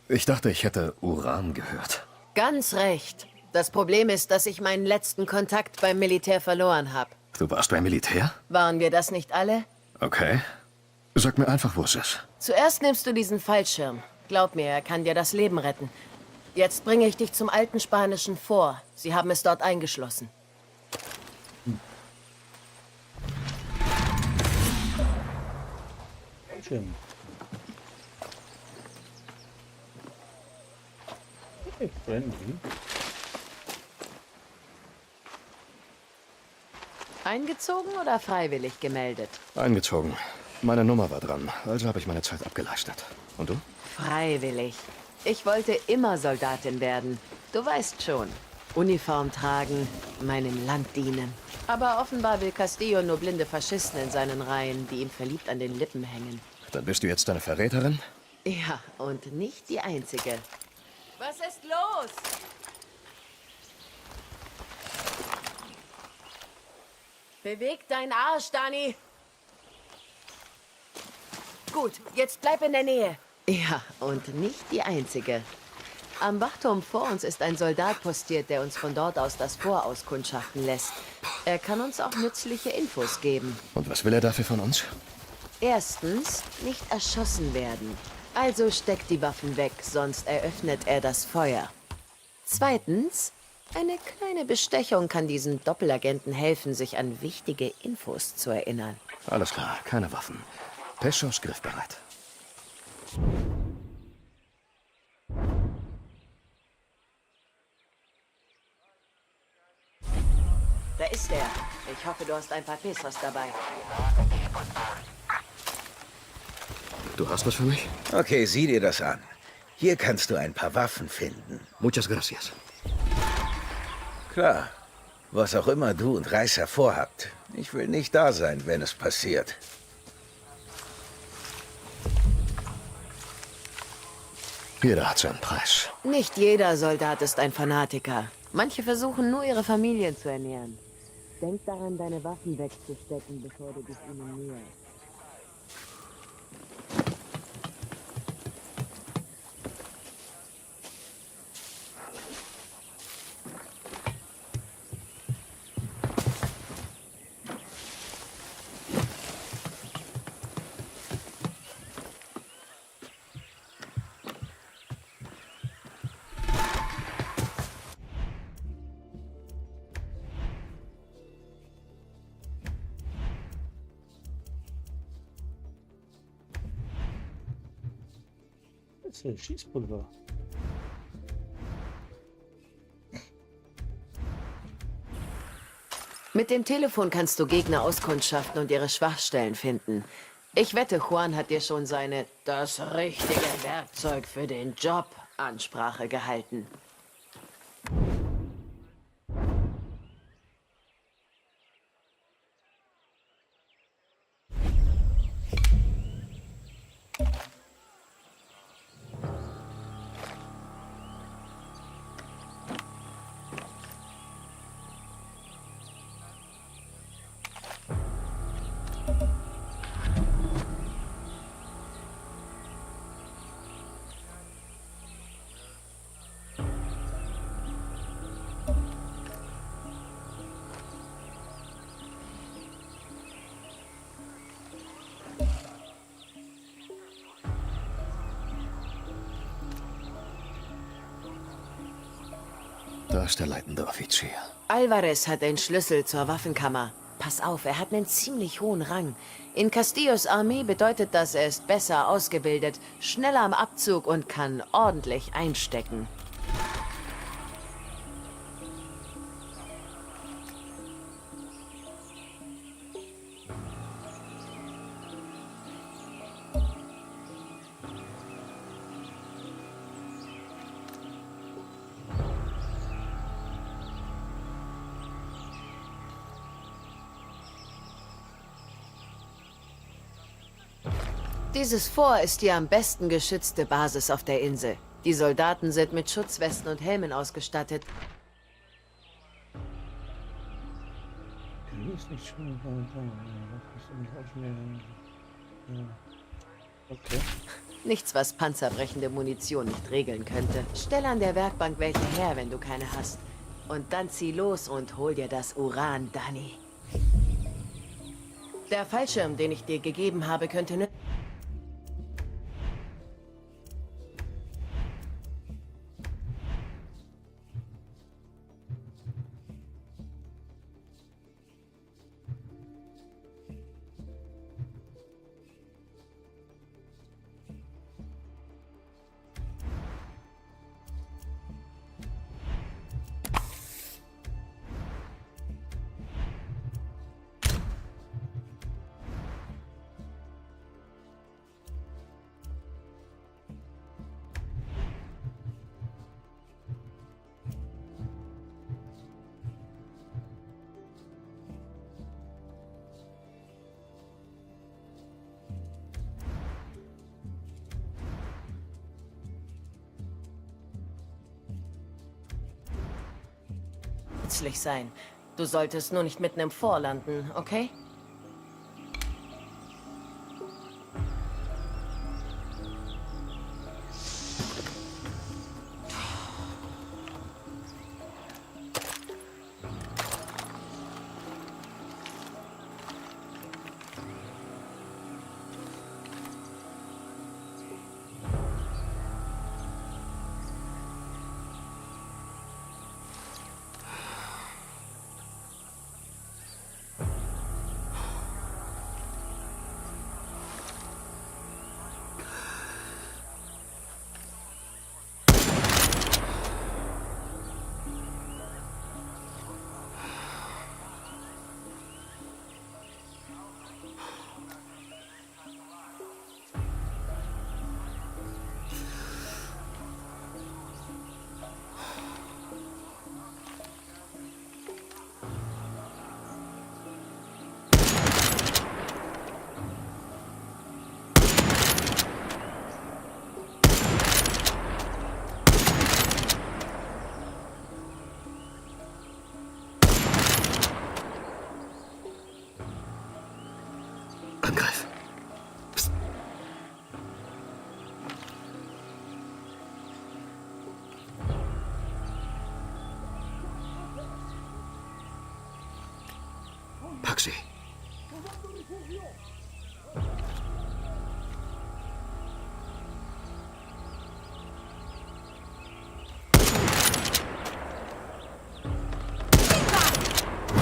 Ich dachte, ich hätte Uran gehört. Ganz recht. Das Problem ist, dass ich meinen letzten Kontakt beim Militär verloren habe. Du warst beim Militär? Waren wir das nicht alle? Okay. Sag mir einfach, wo es ist. Zuerst nimmst du diesen Fallschirm. Glaub mir, er kann dir das Leben retten. Jetzt bringe ich dich zum alten spanischen Fort. Sie haben es dort eingeschlossen. Schön. Okay, friendly. Eingezogen oder freiwillig gemeldet? Eingezogen. Meine Nummer war dran, also habe ich meine Zeit abgeleistet. Und du? Freiwillig. Ich wollte immer Soldatin werden. Du weißt schon. Uniform tragen, meinem Land dienen. Aber offenbar will Castillo nur blinde Faschisten in seinen Reihen, die ihm verliebt an den Lippen hängen. Dann bist du jetzt eine Verräterin? Ja, und nicht die Einzige. Was ist los? Beweg deinen Arsch, Dani. Gut, jetzt bleib in der Nähe. Ja, und nicht die Einzige. Am Wachturm vor uns ist ein Soldat postiert, der uns von dort aus das Fort auskundschaften lässt. Er kann uns auch nützliche Infos geben. Und was will er dafür von uns? Erstens, nicht erschossen werden. Also steckt die Waffen weg, sonst eröffnet er das Feuer. Zweitens, eine kleine Bestechung kann diesen Doppelagenten helfen, sich an wichtige Infos zu erinnern. Alles klar, keine Waffen. Peschos griffbereit. Da ist er. Ich hoffe, du hast ein paar Pesos dabei. Du hast was für mich? Okay, sieh dir das an. Hier kannst du ein paar Waffen finden. Muchas gracias. Klar. Was auch immer du und Reißer vorhabt. Ich will nicht da sein, wenn es passiert. Jeder hat seinen Preis. Nicht jeder Soldat ist ein Fanatiker. Manche versuchen nur, ihre Familien zu ernähren. Denk daran, deine Waffen wegzustecken, bevor du dich ihnen näherst. Das ist Schießpulver. Mit dem Telefon kannst du Gegner auskundschaften und ihre Schwachstellen finden. Ich wette, Juan hat dir schon seine "das richtige Werkzeug für den Job" Ansprache gehalten. Da ist der leitende Offizier. Alvarez hat den Schlüssel zur Waffenkammer. Pass auf, er hat einen ziemlich hohen Rang. In Castillos Armee bedeutet das, er ist besser ausgebildet, schneller am Abzug und kann ordentlich einstecken. Dieses Fort ist die am besten geschützte Basis auf der Insel. Die Soldaten sind mit Schutzwesten und Helmen ausgestattet. Okay. Nichts, was panzerbrechende Munition nicht regeln könnte. Stell an der Werkbank welche her, wenn du keine hast. Und dann zieh los und hol dir das Uran, Dani. Der Fallschirm, den ich dir gegeben habe, könnte nützlich sein. Du solltest nur nicht mitten im Fort landen, okay? Angreif. Psst. Pack sie.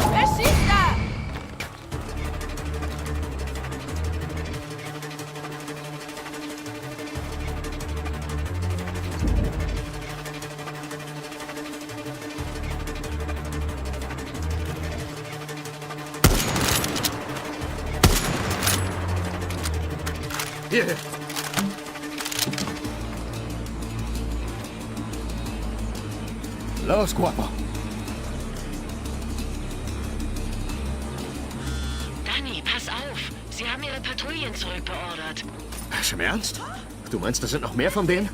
Wer schießt da? Hierher. Los, Guapo. Dani, pass auf. Sie haben ihre Patrouillen zurückbeordert. Ist im Ernst? Du meinst, da sind noch mehr von denen?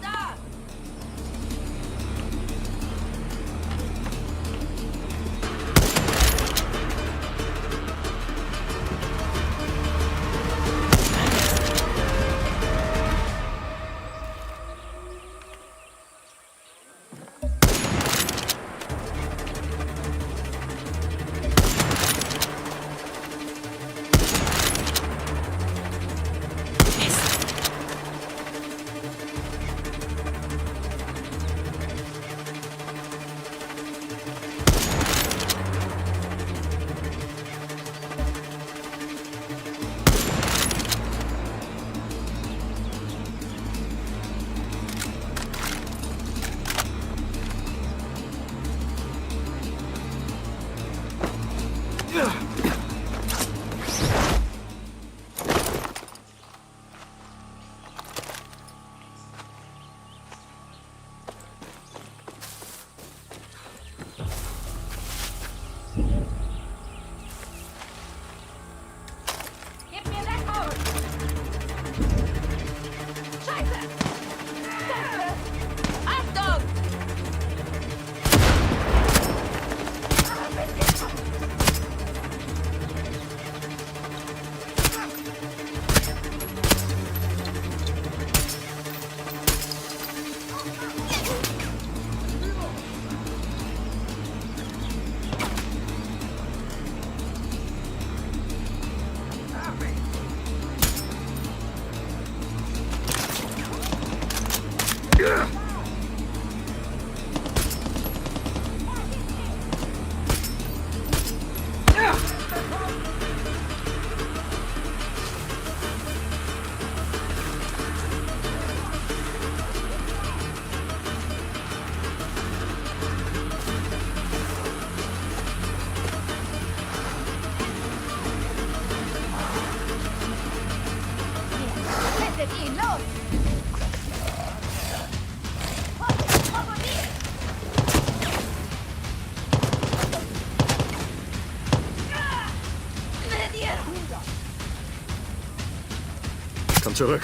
Komm zurück.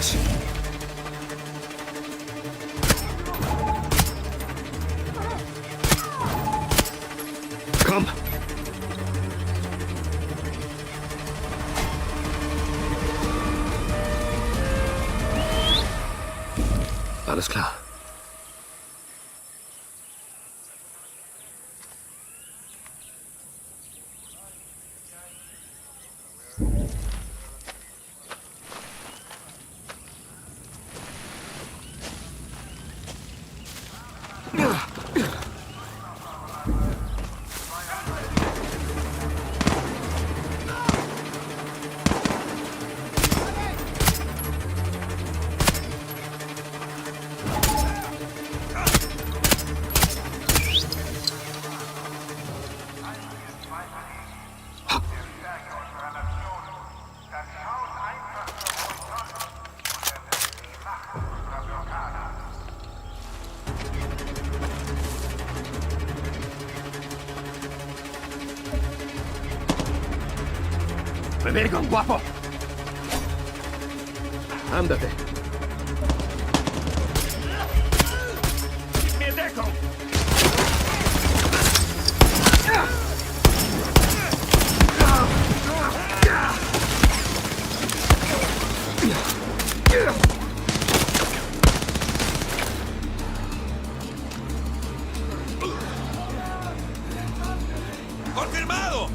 Was? Komm! Alles klar. Bewegung, guapo! Ándate. Gib mir Deckung! ¡Confirmado!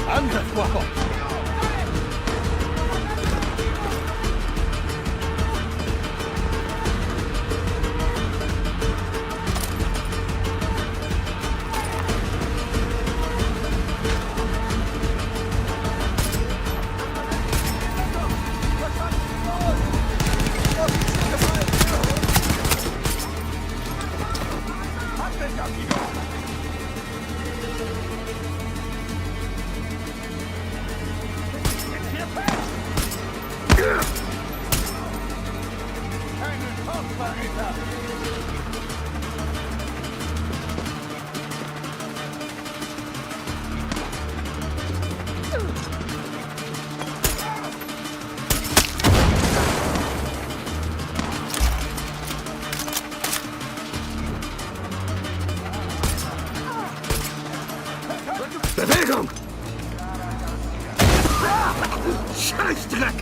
Angriff, Guapo! Bewegung! Scheißdreck!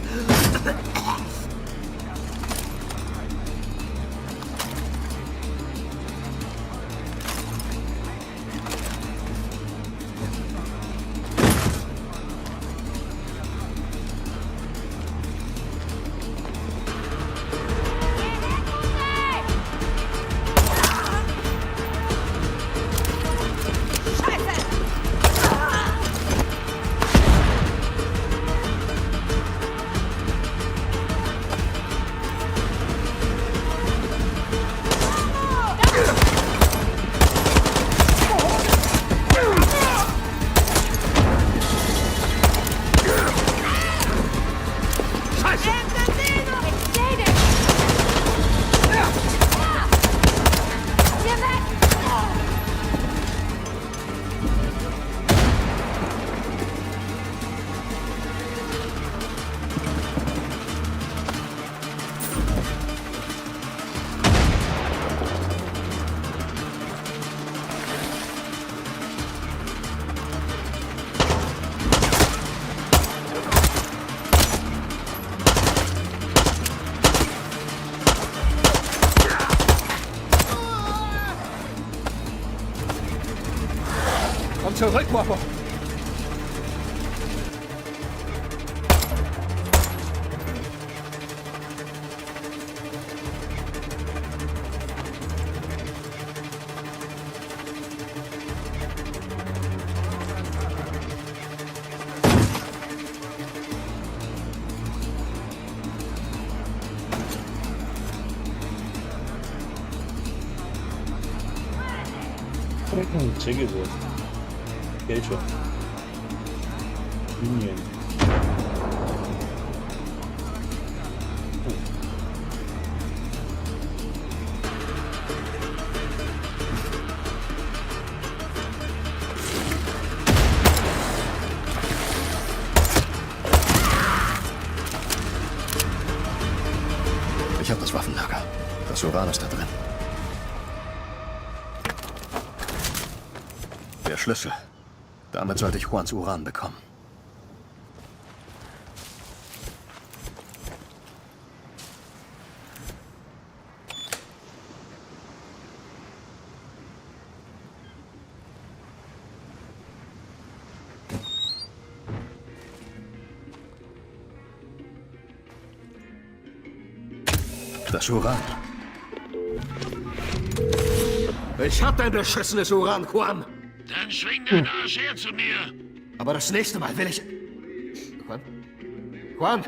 Komm zurück, Guapo! Ziggelwurst. Geldschirm. Linien. Ich habe das Waffenlager. Das Uran ist da drin. Der Schlüssel. Damit sollte ich Juans Uran bekommen. Das Uran. Ich hab dein beschissenes Uran, Juan. Dann schwing deinen Arsch her zu mir. Aber das nächste Mal will ich... Juan? Juan!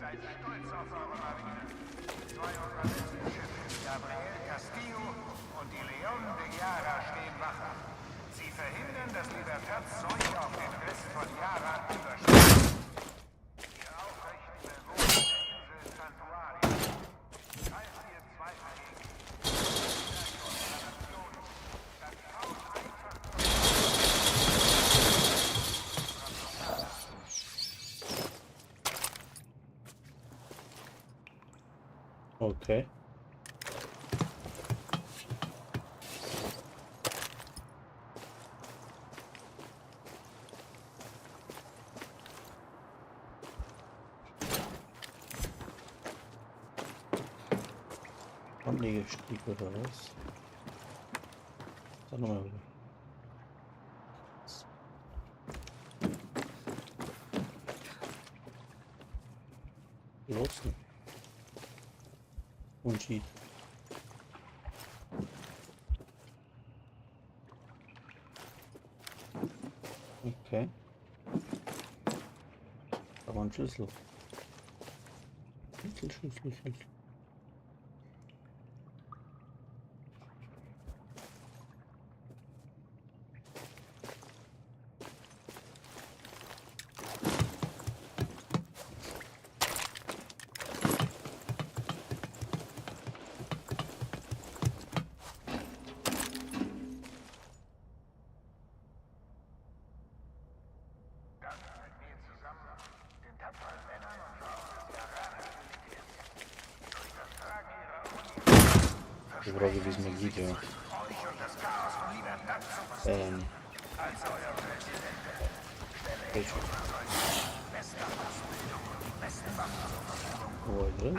Seid stolz auf eure Marine. 32 Schiffe, Gabriel Castillo und die Leon de Yara stehen Wache. Sie verhindern, dass Libertad Zeug auf den Rest von Yara überschreitet. Die aufrechten Bewohner der Insel Santuario. Falls ihr Zweifel hegt, dann schaut einfach Okay. Anlegestieg oder was? Sag nochmal wieder. Los. Und Cheat. Okay. Da war ein Schlüssel. Schlüssel. Ich brauche diesen Video. Wo ist drin?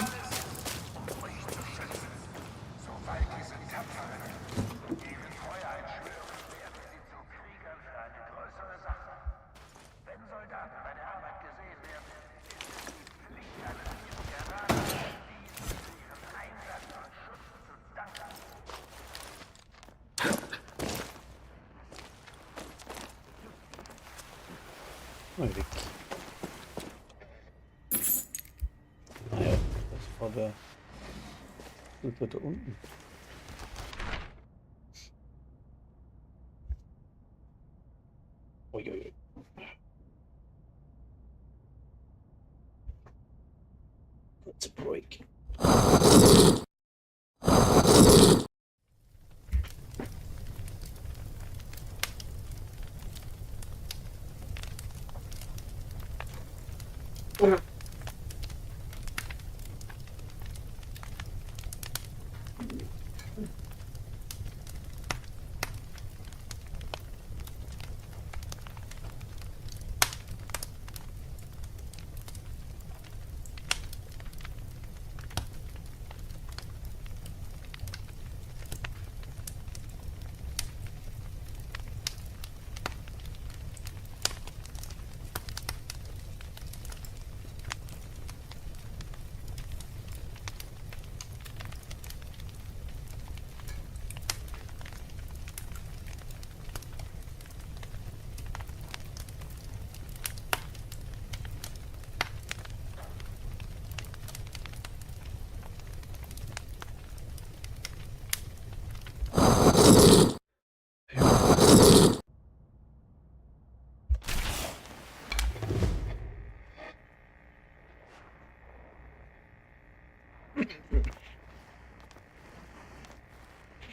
Mal weg. Naja, das war der. Das wird da unten. Uiuiui. That's a break.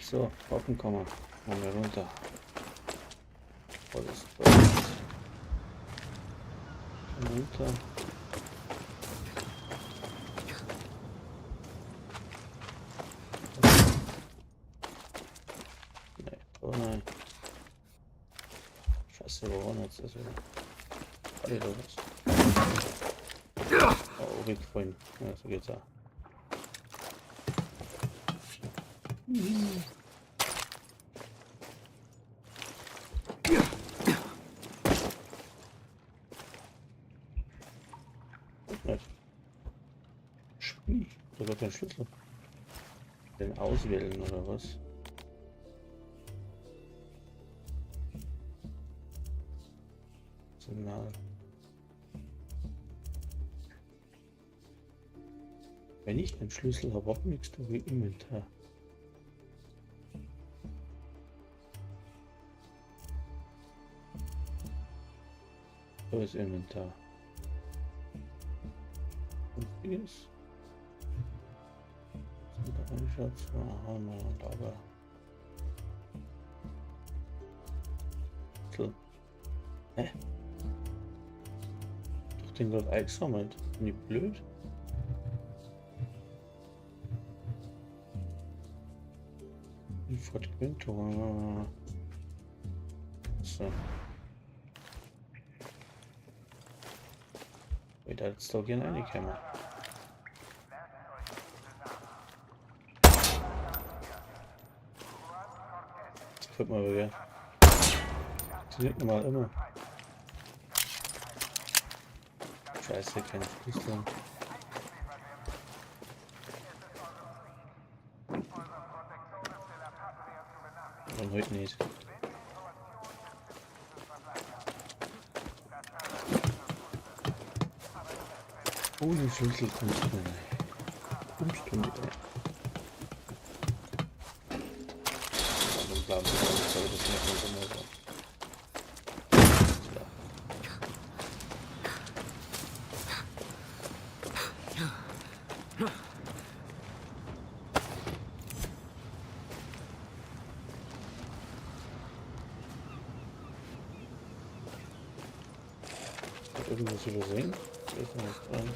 So, Waffenkammer. Machen wir runter. Volles runter. Nee, oh nein. Scheiße, wo waren jetzt das wieder? Alle los. Oh, weg vorhin. Ja, so geht's auch. Spiel. Da wird der Schlüssel. Den auswählen oder was? Signal. Wenn ich den Schlüssel habe, auch nichts wie Inventar. So ist Inventar. Ist. Schatz, Lager. So. Hä? Doch den gerade eingesammelt. Bin ich blöd? Frequentor. So. Da jetzt doch gerne eine Kamera. wird mal wieder. Funktioniert mal immer. Scheiße, keine Schlüssel. Und heute nicht. Ohne Schlüssel kommst du nicht rein. Kommst du nicht rein. Dann bleiben wir das nicht mehr so. Irgendwas übersehen? Da ist noch was dran.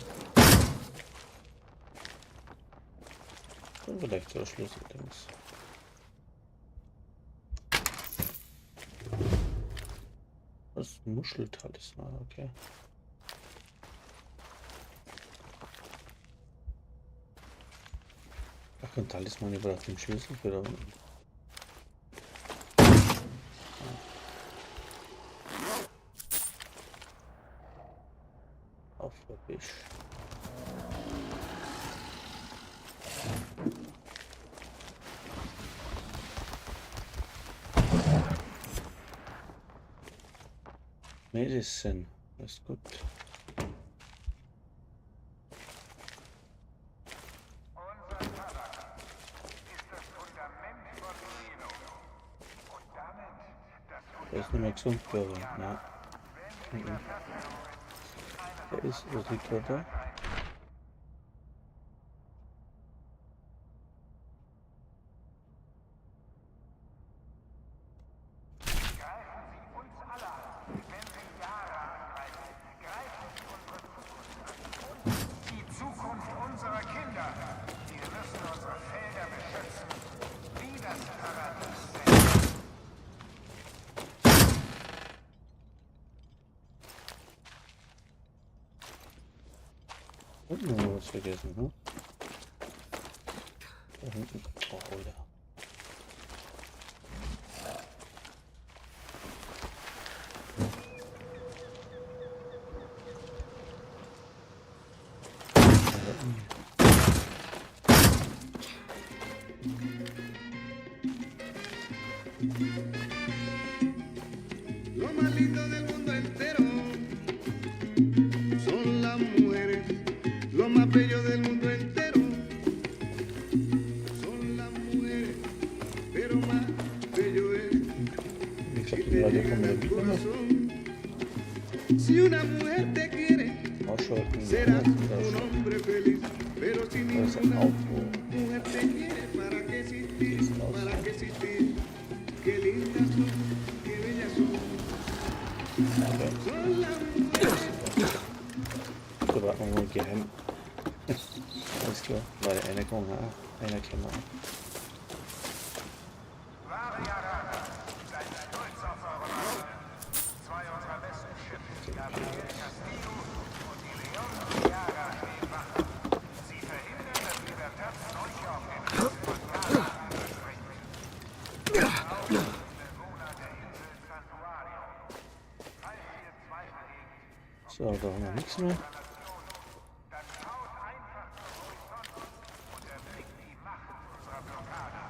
Und vielleicht so Schlüsseldings. Was? Muscheltalisman, okay. Ach, ein Talisman über den Schlüssel für da unten. Auf der Bisch. Medicine, das ist gut. Der ist nicht mehr gesund, glaube ich. Ja. Der ist, was liegt da? Die Zukunft unserer Kinder. Wir müssen unsere Felder beschützen, wie das Paradies selbst. Und noch was vergessen, ne? Da hinten. Oh, Alter. Lo más lindo del mundo entero son las mujeres. Lo más bello del mundo entero son las mujeres. Pero más bello es si te llegan al corazón. Si una mujer te quiere, serás un hombre feliz. Pero si ninguna mujer te quiere, ¿para qué existir? ¿Para qué existir? Qué lindas son, qué bellas son. Son las mujeres. Da war irgendwo geheim. Alles klar, war der eine Gang, einer Kämmer. Seid stolz auf eure Marine. Zwei unserer besten Schiffe, die Gabriel Castillo und die Leon Yara stehen wach. Sie verhindern, dass Libertad euch auf den Rest von Ghana überspringt. Auch die Bewohner der Insel Santuario. Falls ihr Zweifel hegt, So, da haben wir nichts mehr. dann schaut einfach zum Horizont und erblickt die Macht unserer Blockade.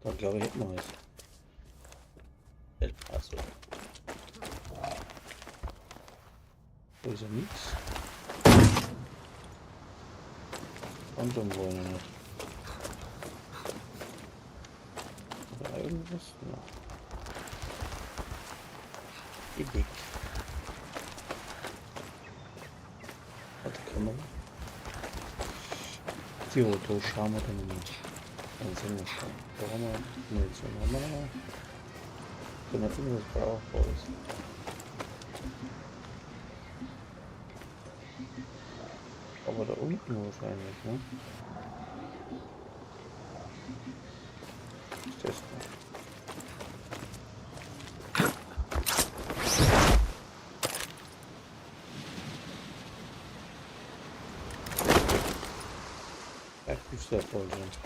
Da glaube ich, hätten wir es. El Paso. Wo ist ja nichts. Und dann wollen wir nicht. Oder irgendwas? Ja. Geh weg. Warte, Kamera. Die Auto schauen wir dann nicht. Dann sehen wir schon. Da haben wir Munition. Haben wir noch? Wenn das irgendwas brauchbar ist. Aber da unten wahrscheinlich, ne? Ist das da? Aktiv sehr voll sind.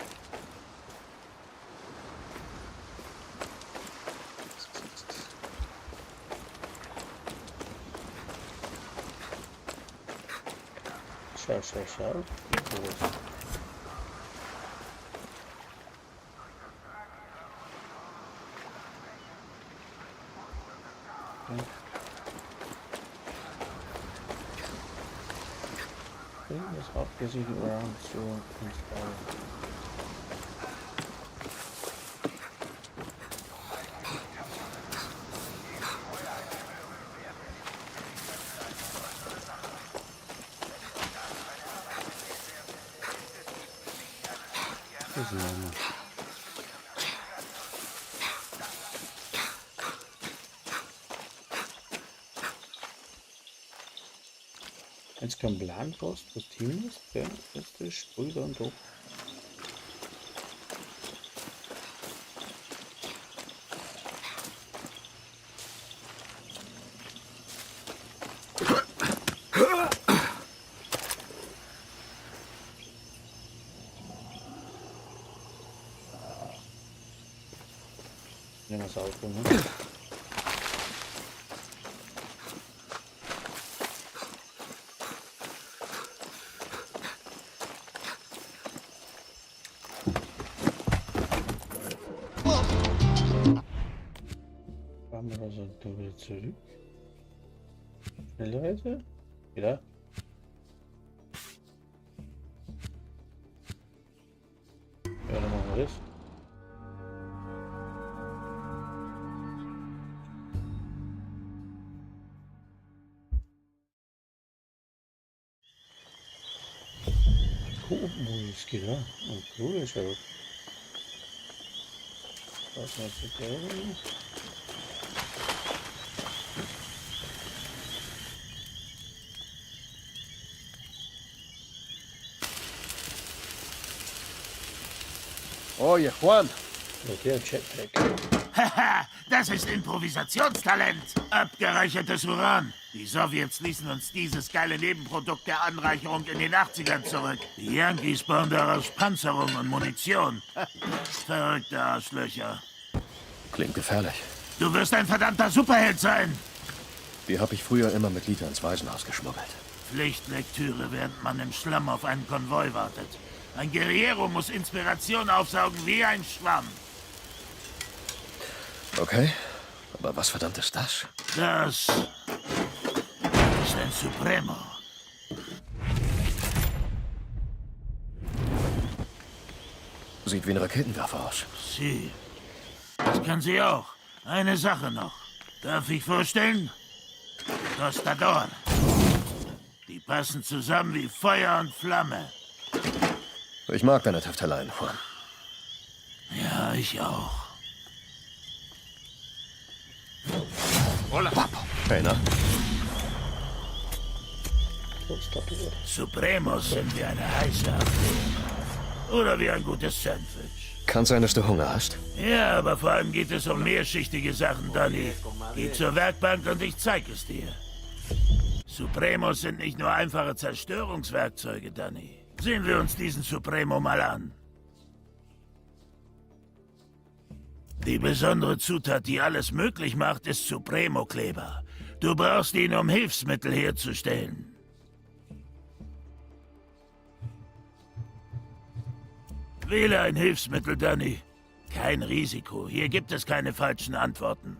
Schau. Groß. Okay. Bring das Hauptgesicht around zu install. Das ist normal. Jetzt kommt Planpost, was Team ist, der erste Sprüher und Druck. Ja, das Auto, ne? Kamera sollte wieder zurück. Schnelle Reise. Wieder. Ja, dann machen wir das. Wo ist geht da? Oh, cool ist er. Was mal zu gehen. Oye, Juan. Der Jetpack. Haha, das ist Improvisationstalent. Abgereichertes Uran. Die Sowjets ließen uns dieses geile Nebenprodukt der Anreicherung in den 80ern zurück. Die Yankees bauen daraus Panzerung und Munition. Verrückte Arschlöcher. Klingt gefährlich. Du wirst ein verdammter Superheld sein. Die habe ich früher immer mit Lita ins Waisenhaus geschmuggelt. Pflichtlektüre, während man im Schlamm auf einen Konvoi wartet. Ein Guerriero muss Inspiration aufsaugen wie ein Schwamm. Okay, aber was verdammt ist das? Das ist ein Supremo. Sieht wie ein Raketenwerfer aus. Sie. Das kann sie auch. Eine Sache noch. Darf ich vorstellen? Tostador. Die passen zusammen wie Feuer und Flamme. Ich mag deine Tüfteleien, Juan. Ja, ich auch. Hola. Hey, na? Supremos sind wie eine heiße Apfel. Oder wie ein gutes Sandwich. Kann sein, dass du Hunger hast. Ja, aber vor allem geht es um mehrschichtige Sachen, Donny. Geh zur Werkbank und ich zeig es dir. Supremos sind nicht nur einfache Zerstörungswerkzeuge, Donny. Sehen wir uns diesen Supremo mal an. Die besondere Zutat, die alles möglich macht, ist Supremo-Kleber. Du brauchst ihn, um Hilfsmittel herzustellen. Wähle ein Hilfsmittel, Donny. Kein Risiko. Hier gibt es keine falschen Antworten.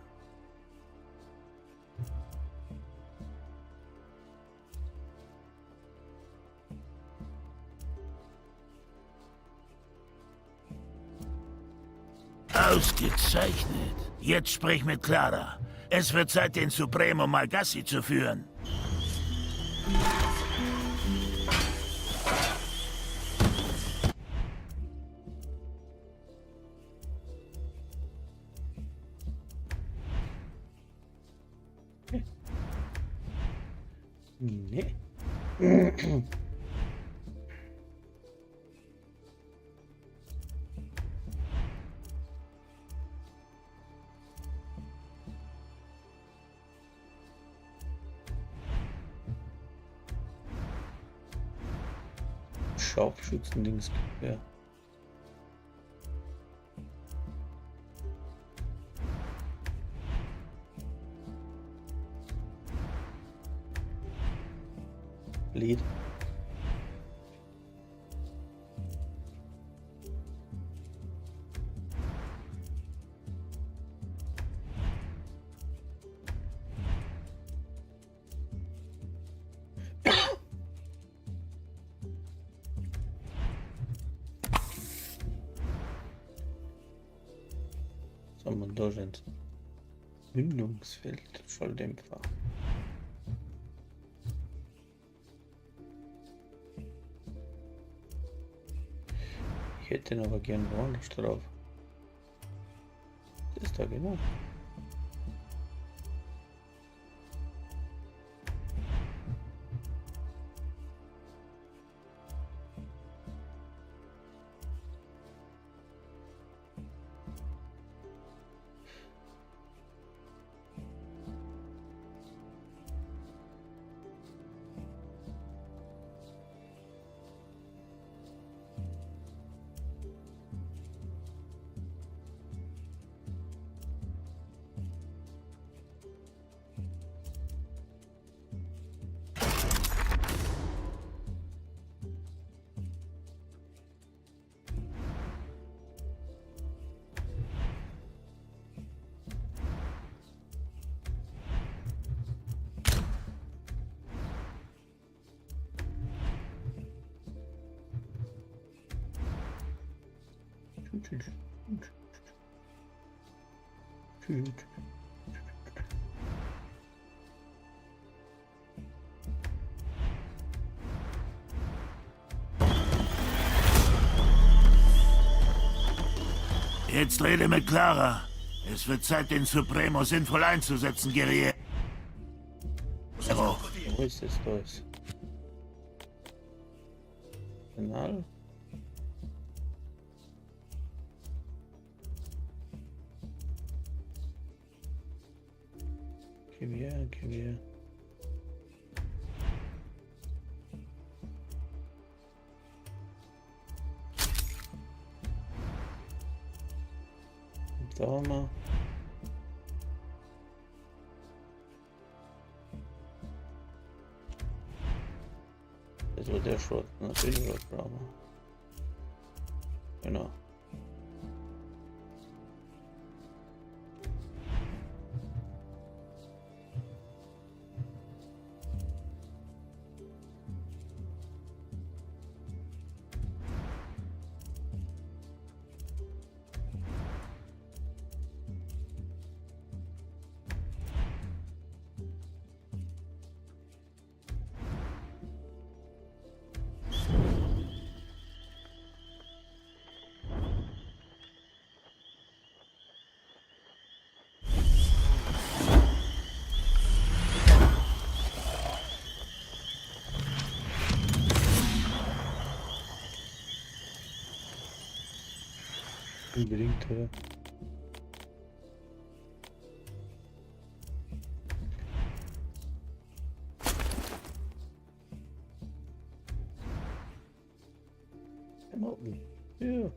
Ausgezeichnet. Jetzt sprich mit Clara. Es wird Zeit, den Supremo mal Gassi zu führen. Nee. Scharfschützen-Dings gibt, ja. Lied. Sondern Mündungsfeld, Schalldämpfer. Ich hätte ihn aber gern woanders drauf. Das ist da genau. Jetzt rede mit Clara. Es wird Zeit, den Supremo sinnvoll einzusetzen, Guerrier. Wo ist das los? Kanal? Gib her. Da mal. Das wird der Schrott, natürlich wird brauchen. Genau. Unbedingt, oder? Ja.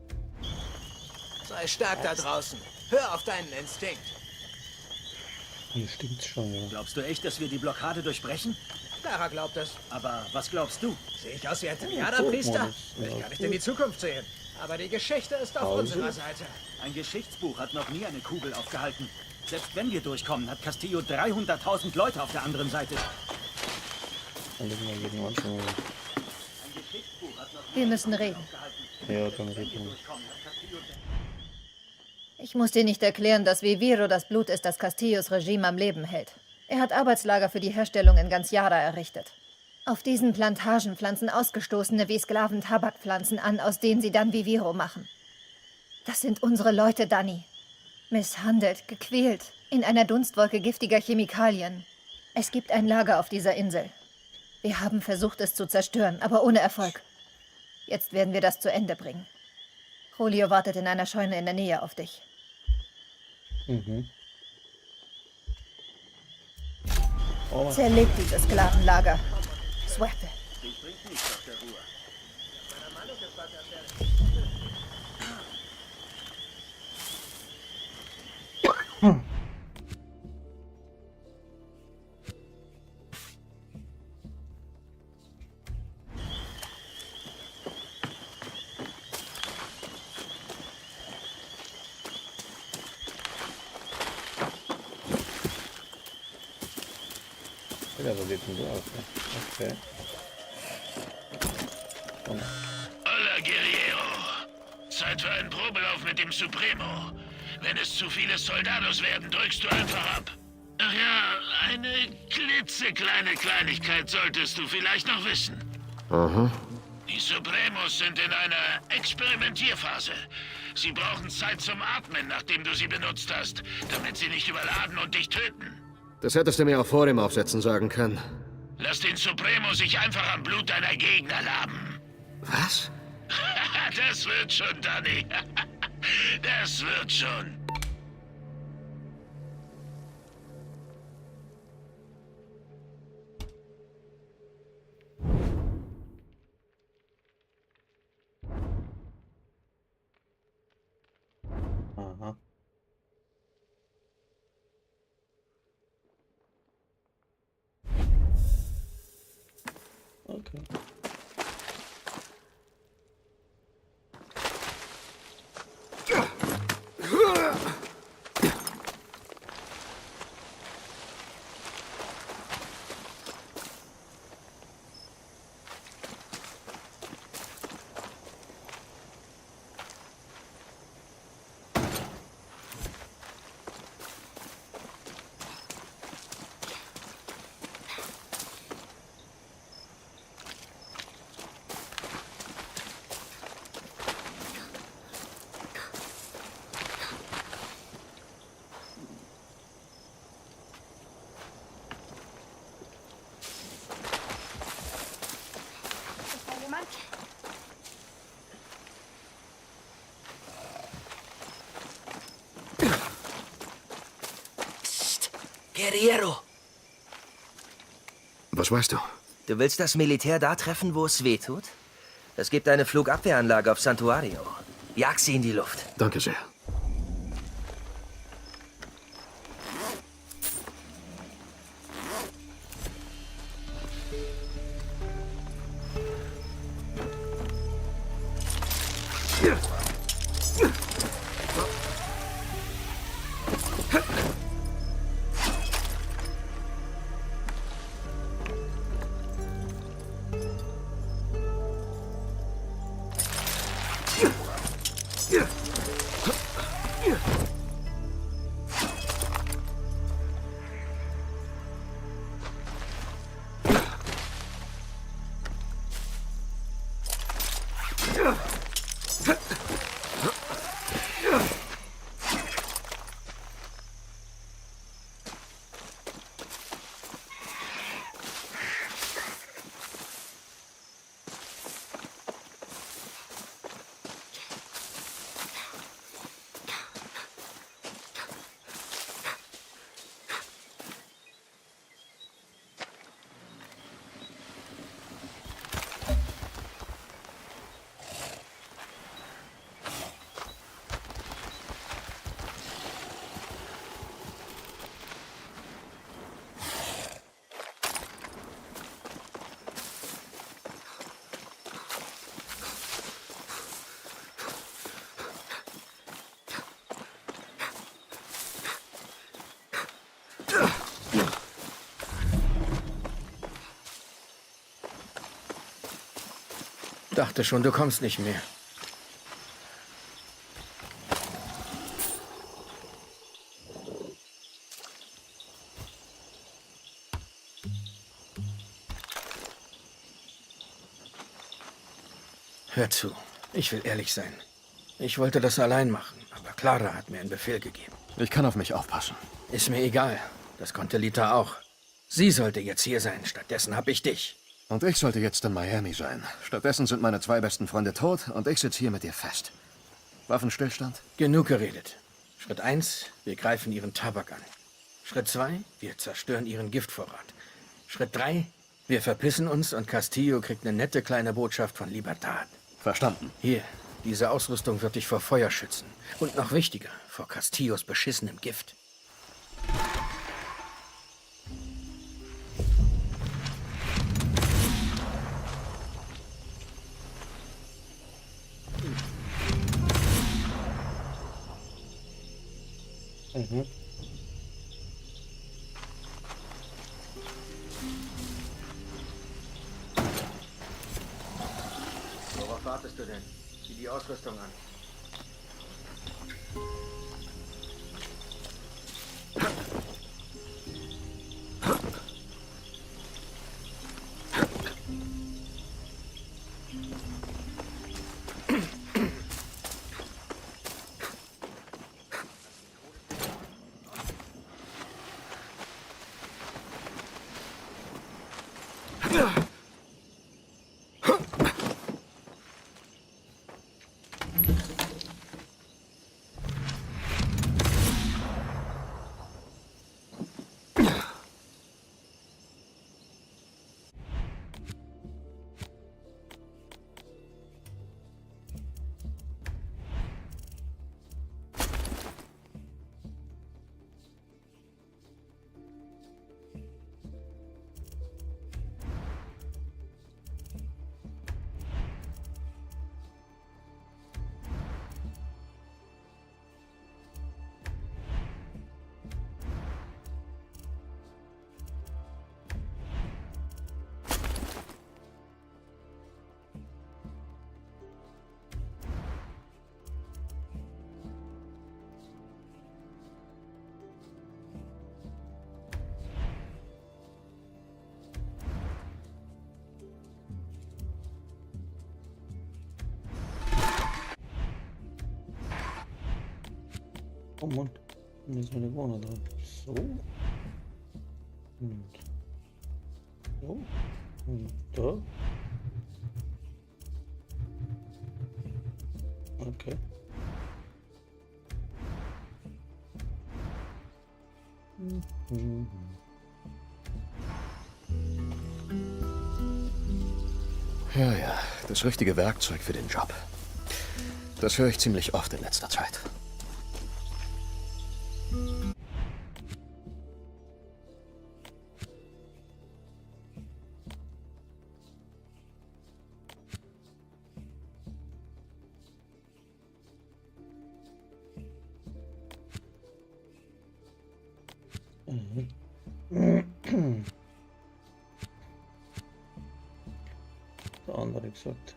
Sei stark da draußen. Hör auf deinen Instinkt. Hier stinkt's schon, ja. Glaubst du echt, dass wir die Blockade durchbrechen? Clara glaubt es. Aber was glaubst du? Sehe ich aus wie ein Triader-Priester? Ich kann nicht in die Zukunft sehen. Aber die Geschichte ist auf unserer Seite. Ein Geschichtsbuch hat noch nie eine Kugel aufgehalten. Selbst wenn wir durchkommen, hat Castillo 300.000 Leute auf der anderen Seite. Wir müssen reden. Ja, dann reden wir. Ich muss dir nicht erklären, dass Viviro das Blut ist, das Castillos Regime am Leben hält. Er hat Arbeitslager für die Herstellung in ganz Yara errichtet. Auf diesen Plantagen pflanzen Ausgestoßene wie Sklaven Tabakpflanzen an, aus denen sie dann Viviro machen. Das sind unsere Leute, Dani. Misshandelt, gequält, in einer Dunstwolke giftiger Chemikalien. Es gibt ein Lager auf dieser Insel. Wir haben versucht, es zu zerstören, aber ohne Erfolg. Jetzt werden wir das zu Ende bringen. Julio wartet in einer Scheune in der Nähe auf dich. Zerlegt dieses Sklavenlager. Suerte. Ja, so sieht es so aus. Okay. Hola, Guerriero. Zeit für einen Probelauf mit dem Supremo. Wenn es zu viele Soldados werden, drückst du einfach ab. Ach ja, eine klitzekleine Kleinigkeit solltest du vielleicht noch wissen. Aha. Die Supremos sind in einer Experimentierphase. Sie brauchen Zeit zum Atmen, nachdem du sie benutzt hast, damit sie nicht überladen und dich töten. Das hättest du mir auch vor dem Aufsetzen sagen können. Lass den Supremo sich einfach am Blut deiner Gegner laben. Was? Das wird schon, Danny. Das wird schon. Aha. Okay. Guerriero, Was weißt du? du willst das Militär da treffen, wo es weh tut? Es gibt eine Flugabwehranlage auf Santuario. Jag sie in die Luft. Danke sehr. Dachte schon, du kommst nicht mehr. Hör zu, ich will ehrlich sein. Ich wollte das allein machen, aber Clara hat mir einen Befehl gegeben. Ich kann auf mich aufpassen. Ist mir egal. Das konnte Lita auch. Sie sollte jetzt hier sein, stattdessen hab ich dich. Und ich sollte jetzt in Miami sein. Stattdessen sind meine 2 besten Freunde tot und ich sitze hier mit dir fest. Waffenstillstand? Genug geredet. Schritt 1, wir greifen ihren Tabak an. Schritt 2, wir zerstören ihren Giftvorrat. Schritt 3, wir verpissen uns und Castillo kriegt eine nette kleine Botschaft von Libertad. Verstanden. Hier, diese Ausrüstung wird dich vor Feuer schützen. Und noch wichtiger, vor Castillos beschissenem Gift. Mhm. Worauf wartest du denn? Zieh die Ausrüstung an. Oh Mann, jetzt meine Warner dran. So. Und so. Und da. Okay. Mhm. Ja, ja, das richtige Werkzeug für den Job. Das höre ich ziemlich oft in letzter Zeit. Der andere gesagt.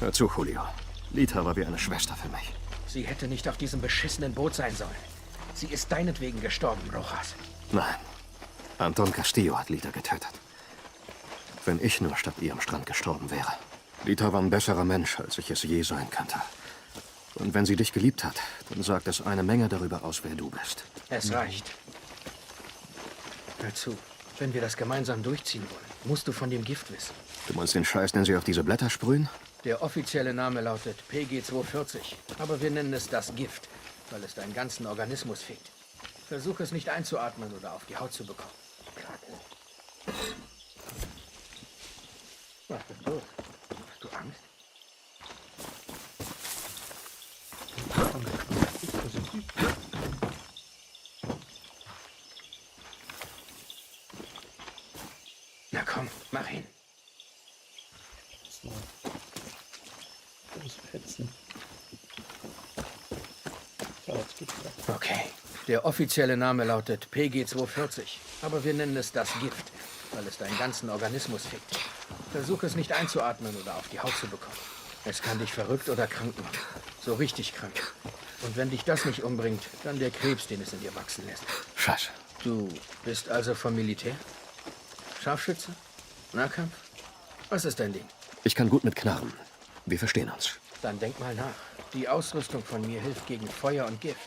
Hör zu, Julio. Lita war wie eine Schwester für mich. Sie hätte nicht auf diesem beschissenen Boot sein sollen. Sie ist deinetwegen gestorben, Rojas. Nein. Anton Castillo hat Lita getötet. Wenn ich nur statt ihr am Strand gestorben wäre. Lita war ein besserer Mensch, als ich es je sein könnte. Und wenn sie dich geliebt hat, dann sagt es eine Menge darüber aus, wer du bist. Es reicht. Hör zu. Wenn wir das gemeinsam durchziehen wollen, musst du von dem Gift wissen. Du meinst den Scheiß, den sie auf diese Blätter sprühen? Der offizielle Name lautet PG-240. Aber wir nennen es das Gift, weil es deinen ganzen Organismus fickt. Versuch es nicht einzuatmen oder auf die Haut zu bekommen. Was ist los? Hast du Angst? Na komm, mach hin. So. hetzen. So, jetzt geht's weiter. Okay. Der offizielle Name lautet PG-240, aber wir nennen es das Gift, weil es deinen ganzen Organismus fickt. Versuch es nicht einzuatmen oder auf die Haut zu bekommen. Es kann dich verrückt oder krank machen. So richtig krank. Und wenn dich das nicht umbringt, dann der Krebs, den es in dir wachsen lässt. Scheiße. Du bist also vom Militär? Scharfschütze? Nahkampf? Was ist dein Ding? Ich kann gut mit Knarren. Wir verstehen uns. Dann denk mal nach. Die Ausrüstung von mir hilft gegen Feuer und Gift.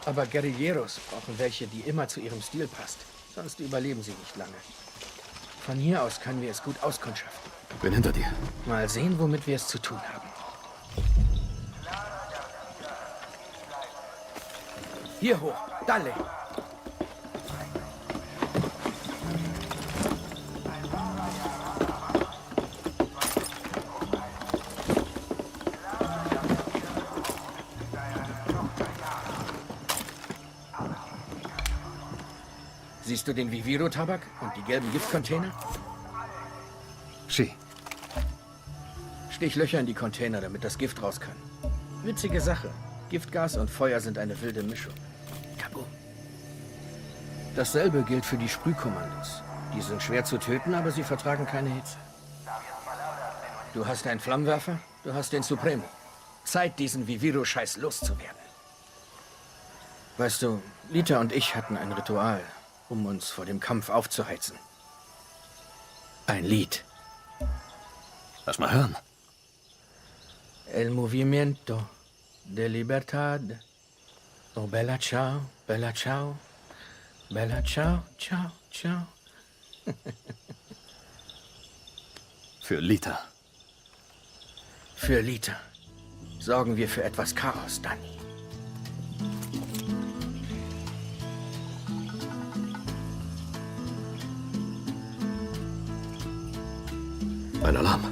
Aber Guerilleros brauchen welche, die immer zu ihrem Stil passt. Sonst überleben sie nicht lange. Von hier aus können wir es gut auskundschaften. Bin hinter dir. Mal sehen, womit wir es zu tun haben. Hier hoch. Dalle. Siehst du den Viviro-Tabak und die gelben Giftcontainer? Sie. Stich Löcher in die Container, damit das Gift raus kann. Witzige Sache. Giftgas und Feuer sind eine wilde Mischung. Kaboom. Dasselbe gilt für die Sprühkommandos. Die sind schwer zu töten, aber sie vertragen keine Hitze. Du hast einen Flammenwerfer, du hast den Supremo. Zeit, diesen Viviro-Scheiß loszuwerden. Weißt du, Lita und ich hatten ein Ritual, um uns vor dem Kampf aufzuheizen. Ein Lied. Lass mal hören. El movimiento de libertad. Oh, bella ciao, bella ciao. Bella ciao, ciao, ciao. Für Lita. Für Lita. Sorgen wir für etwas Chaos, Dani. Ein Alarm.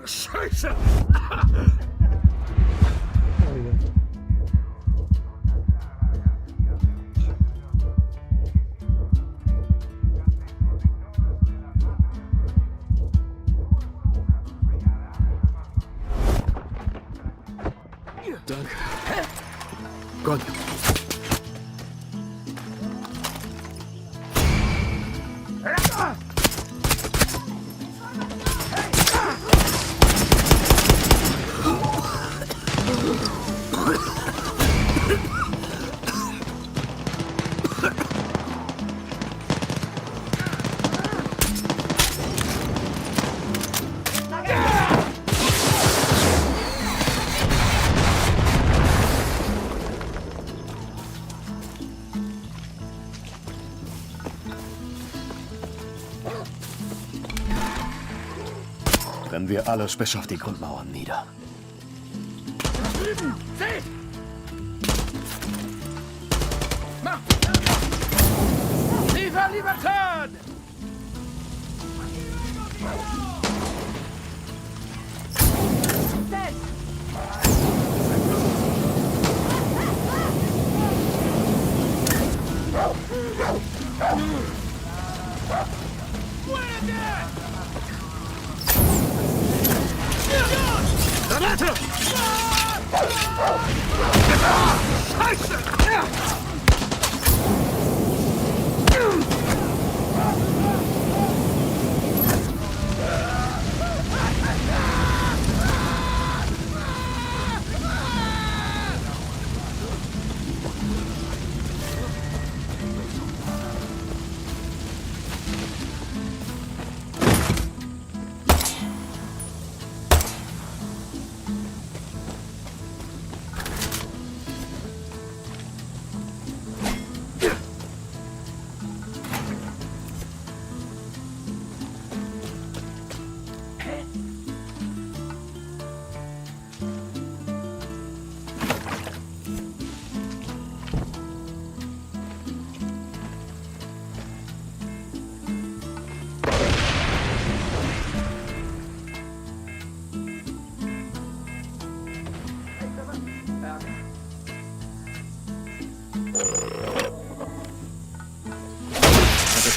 Scheiße! Danke. Gott. Brennen wir alles bis auf die Grundmauern nieder. Da drüben! Seht! Mach! Viva Libertad! Granate! Scheiße!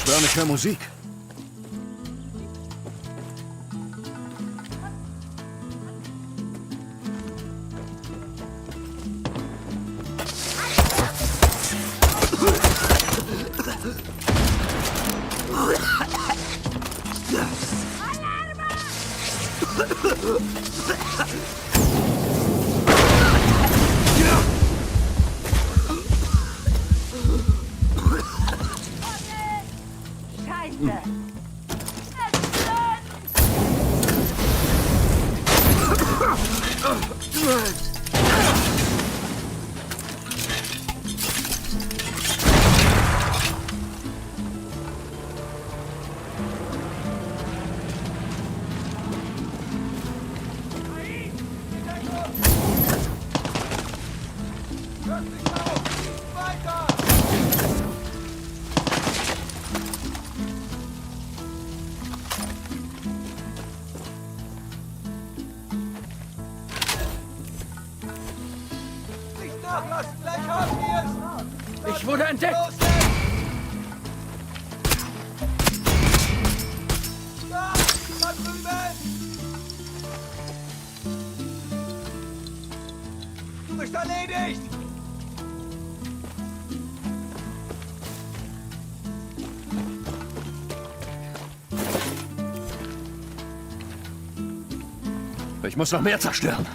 schwör, ich höre Musik. Scheiße! Ich wurde entdeckt! Du bist erledigt! Ich muss noch mehr zerstören.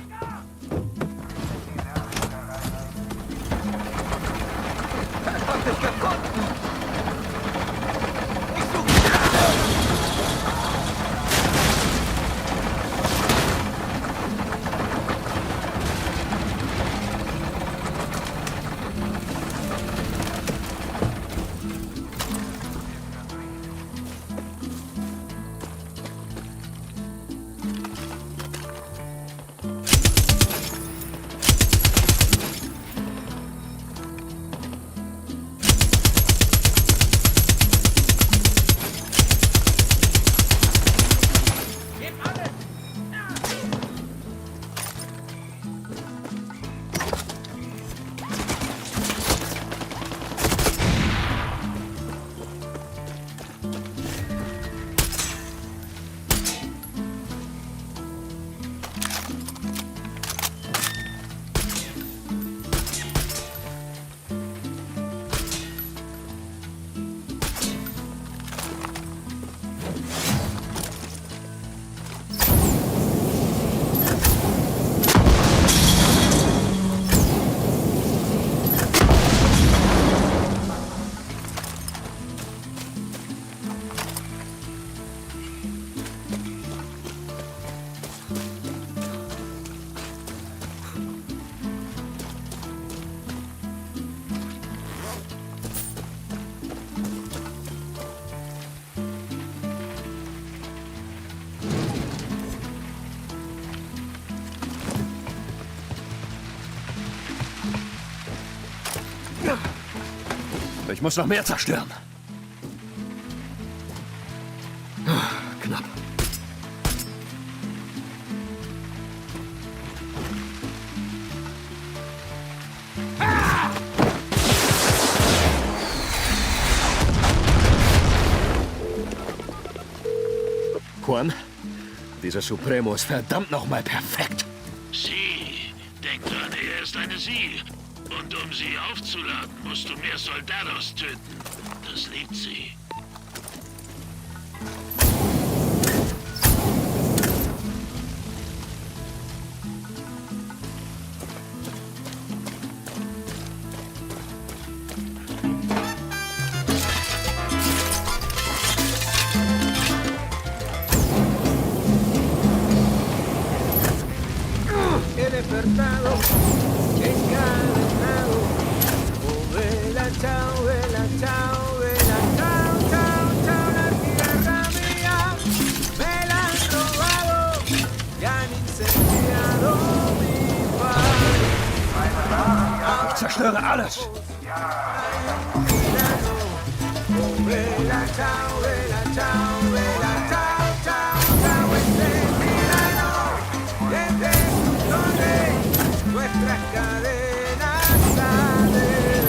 Ich muss noch mehr zerstören. Knapp. Juan, dieser Supremo ist verdammt nochmal perfekt. Sie, denk dran, er ist eine Sie. Und um sie aufzuladen, musst du mehr Soldados töten. Das liebt sie. He despertado, encadenado. Oh, vela, chao, vela, chao, vela, chao, chao, chao, la tierra mía. Me la han robado y han incendiado mi país. Ich zerstöre alles. Oh, vela, chao, vela, chao, vela, chao, chao, chao, este tirano. Desde donde nuestras cadenas salen.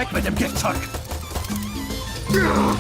Weg mit dem Giftzeug! Ja.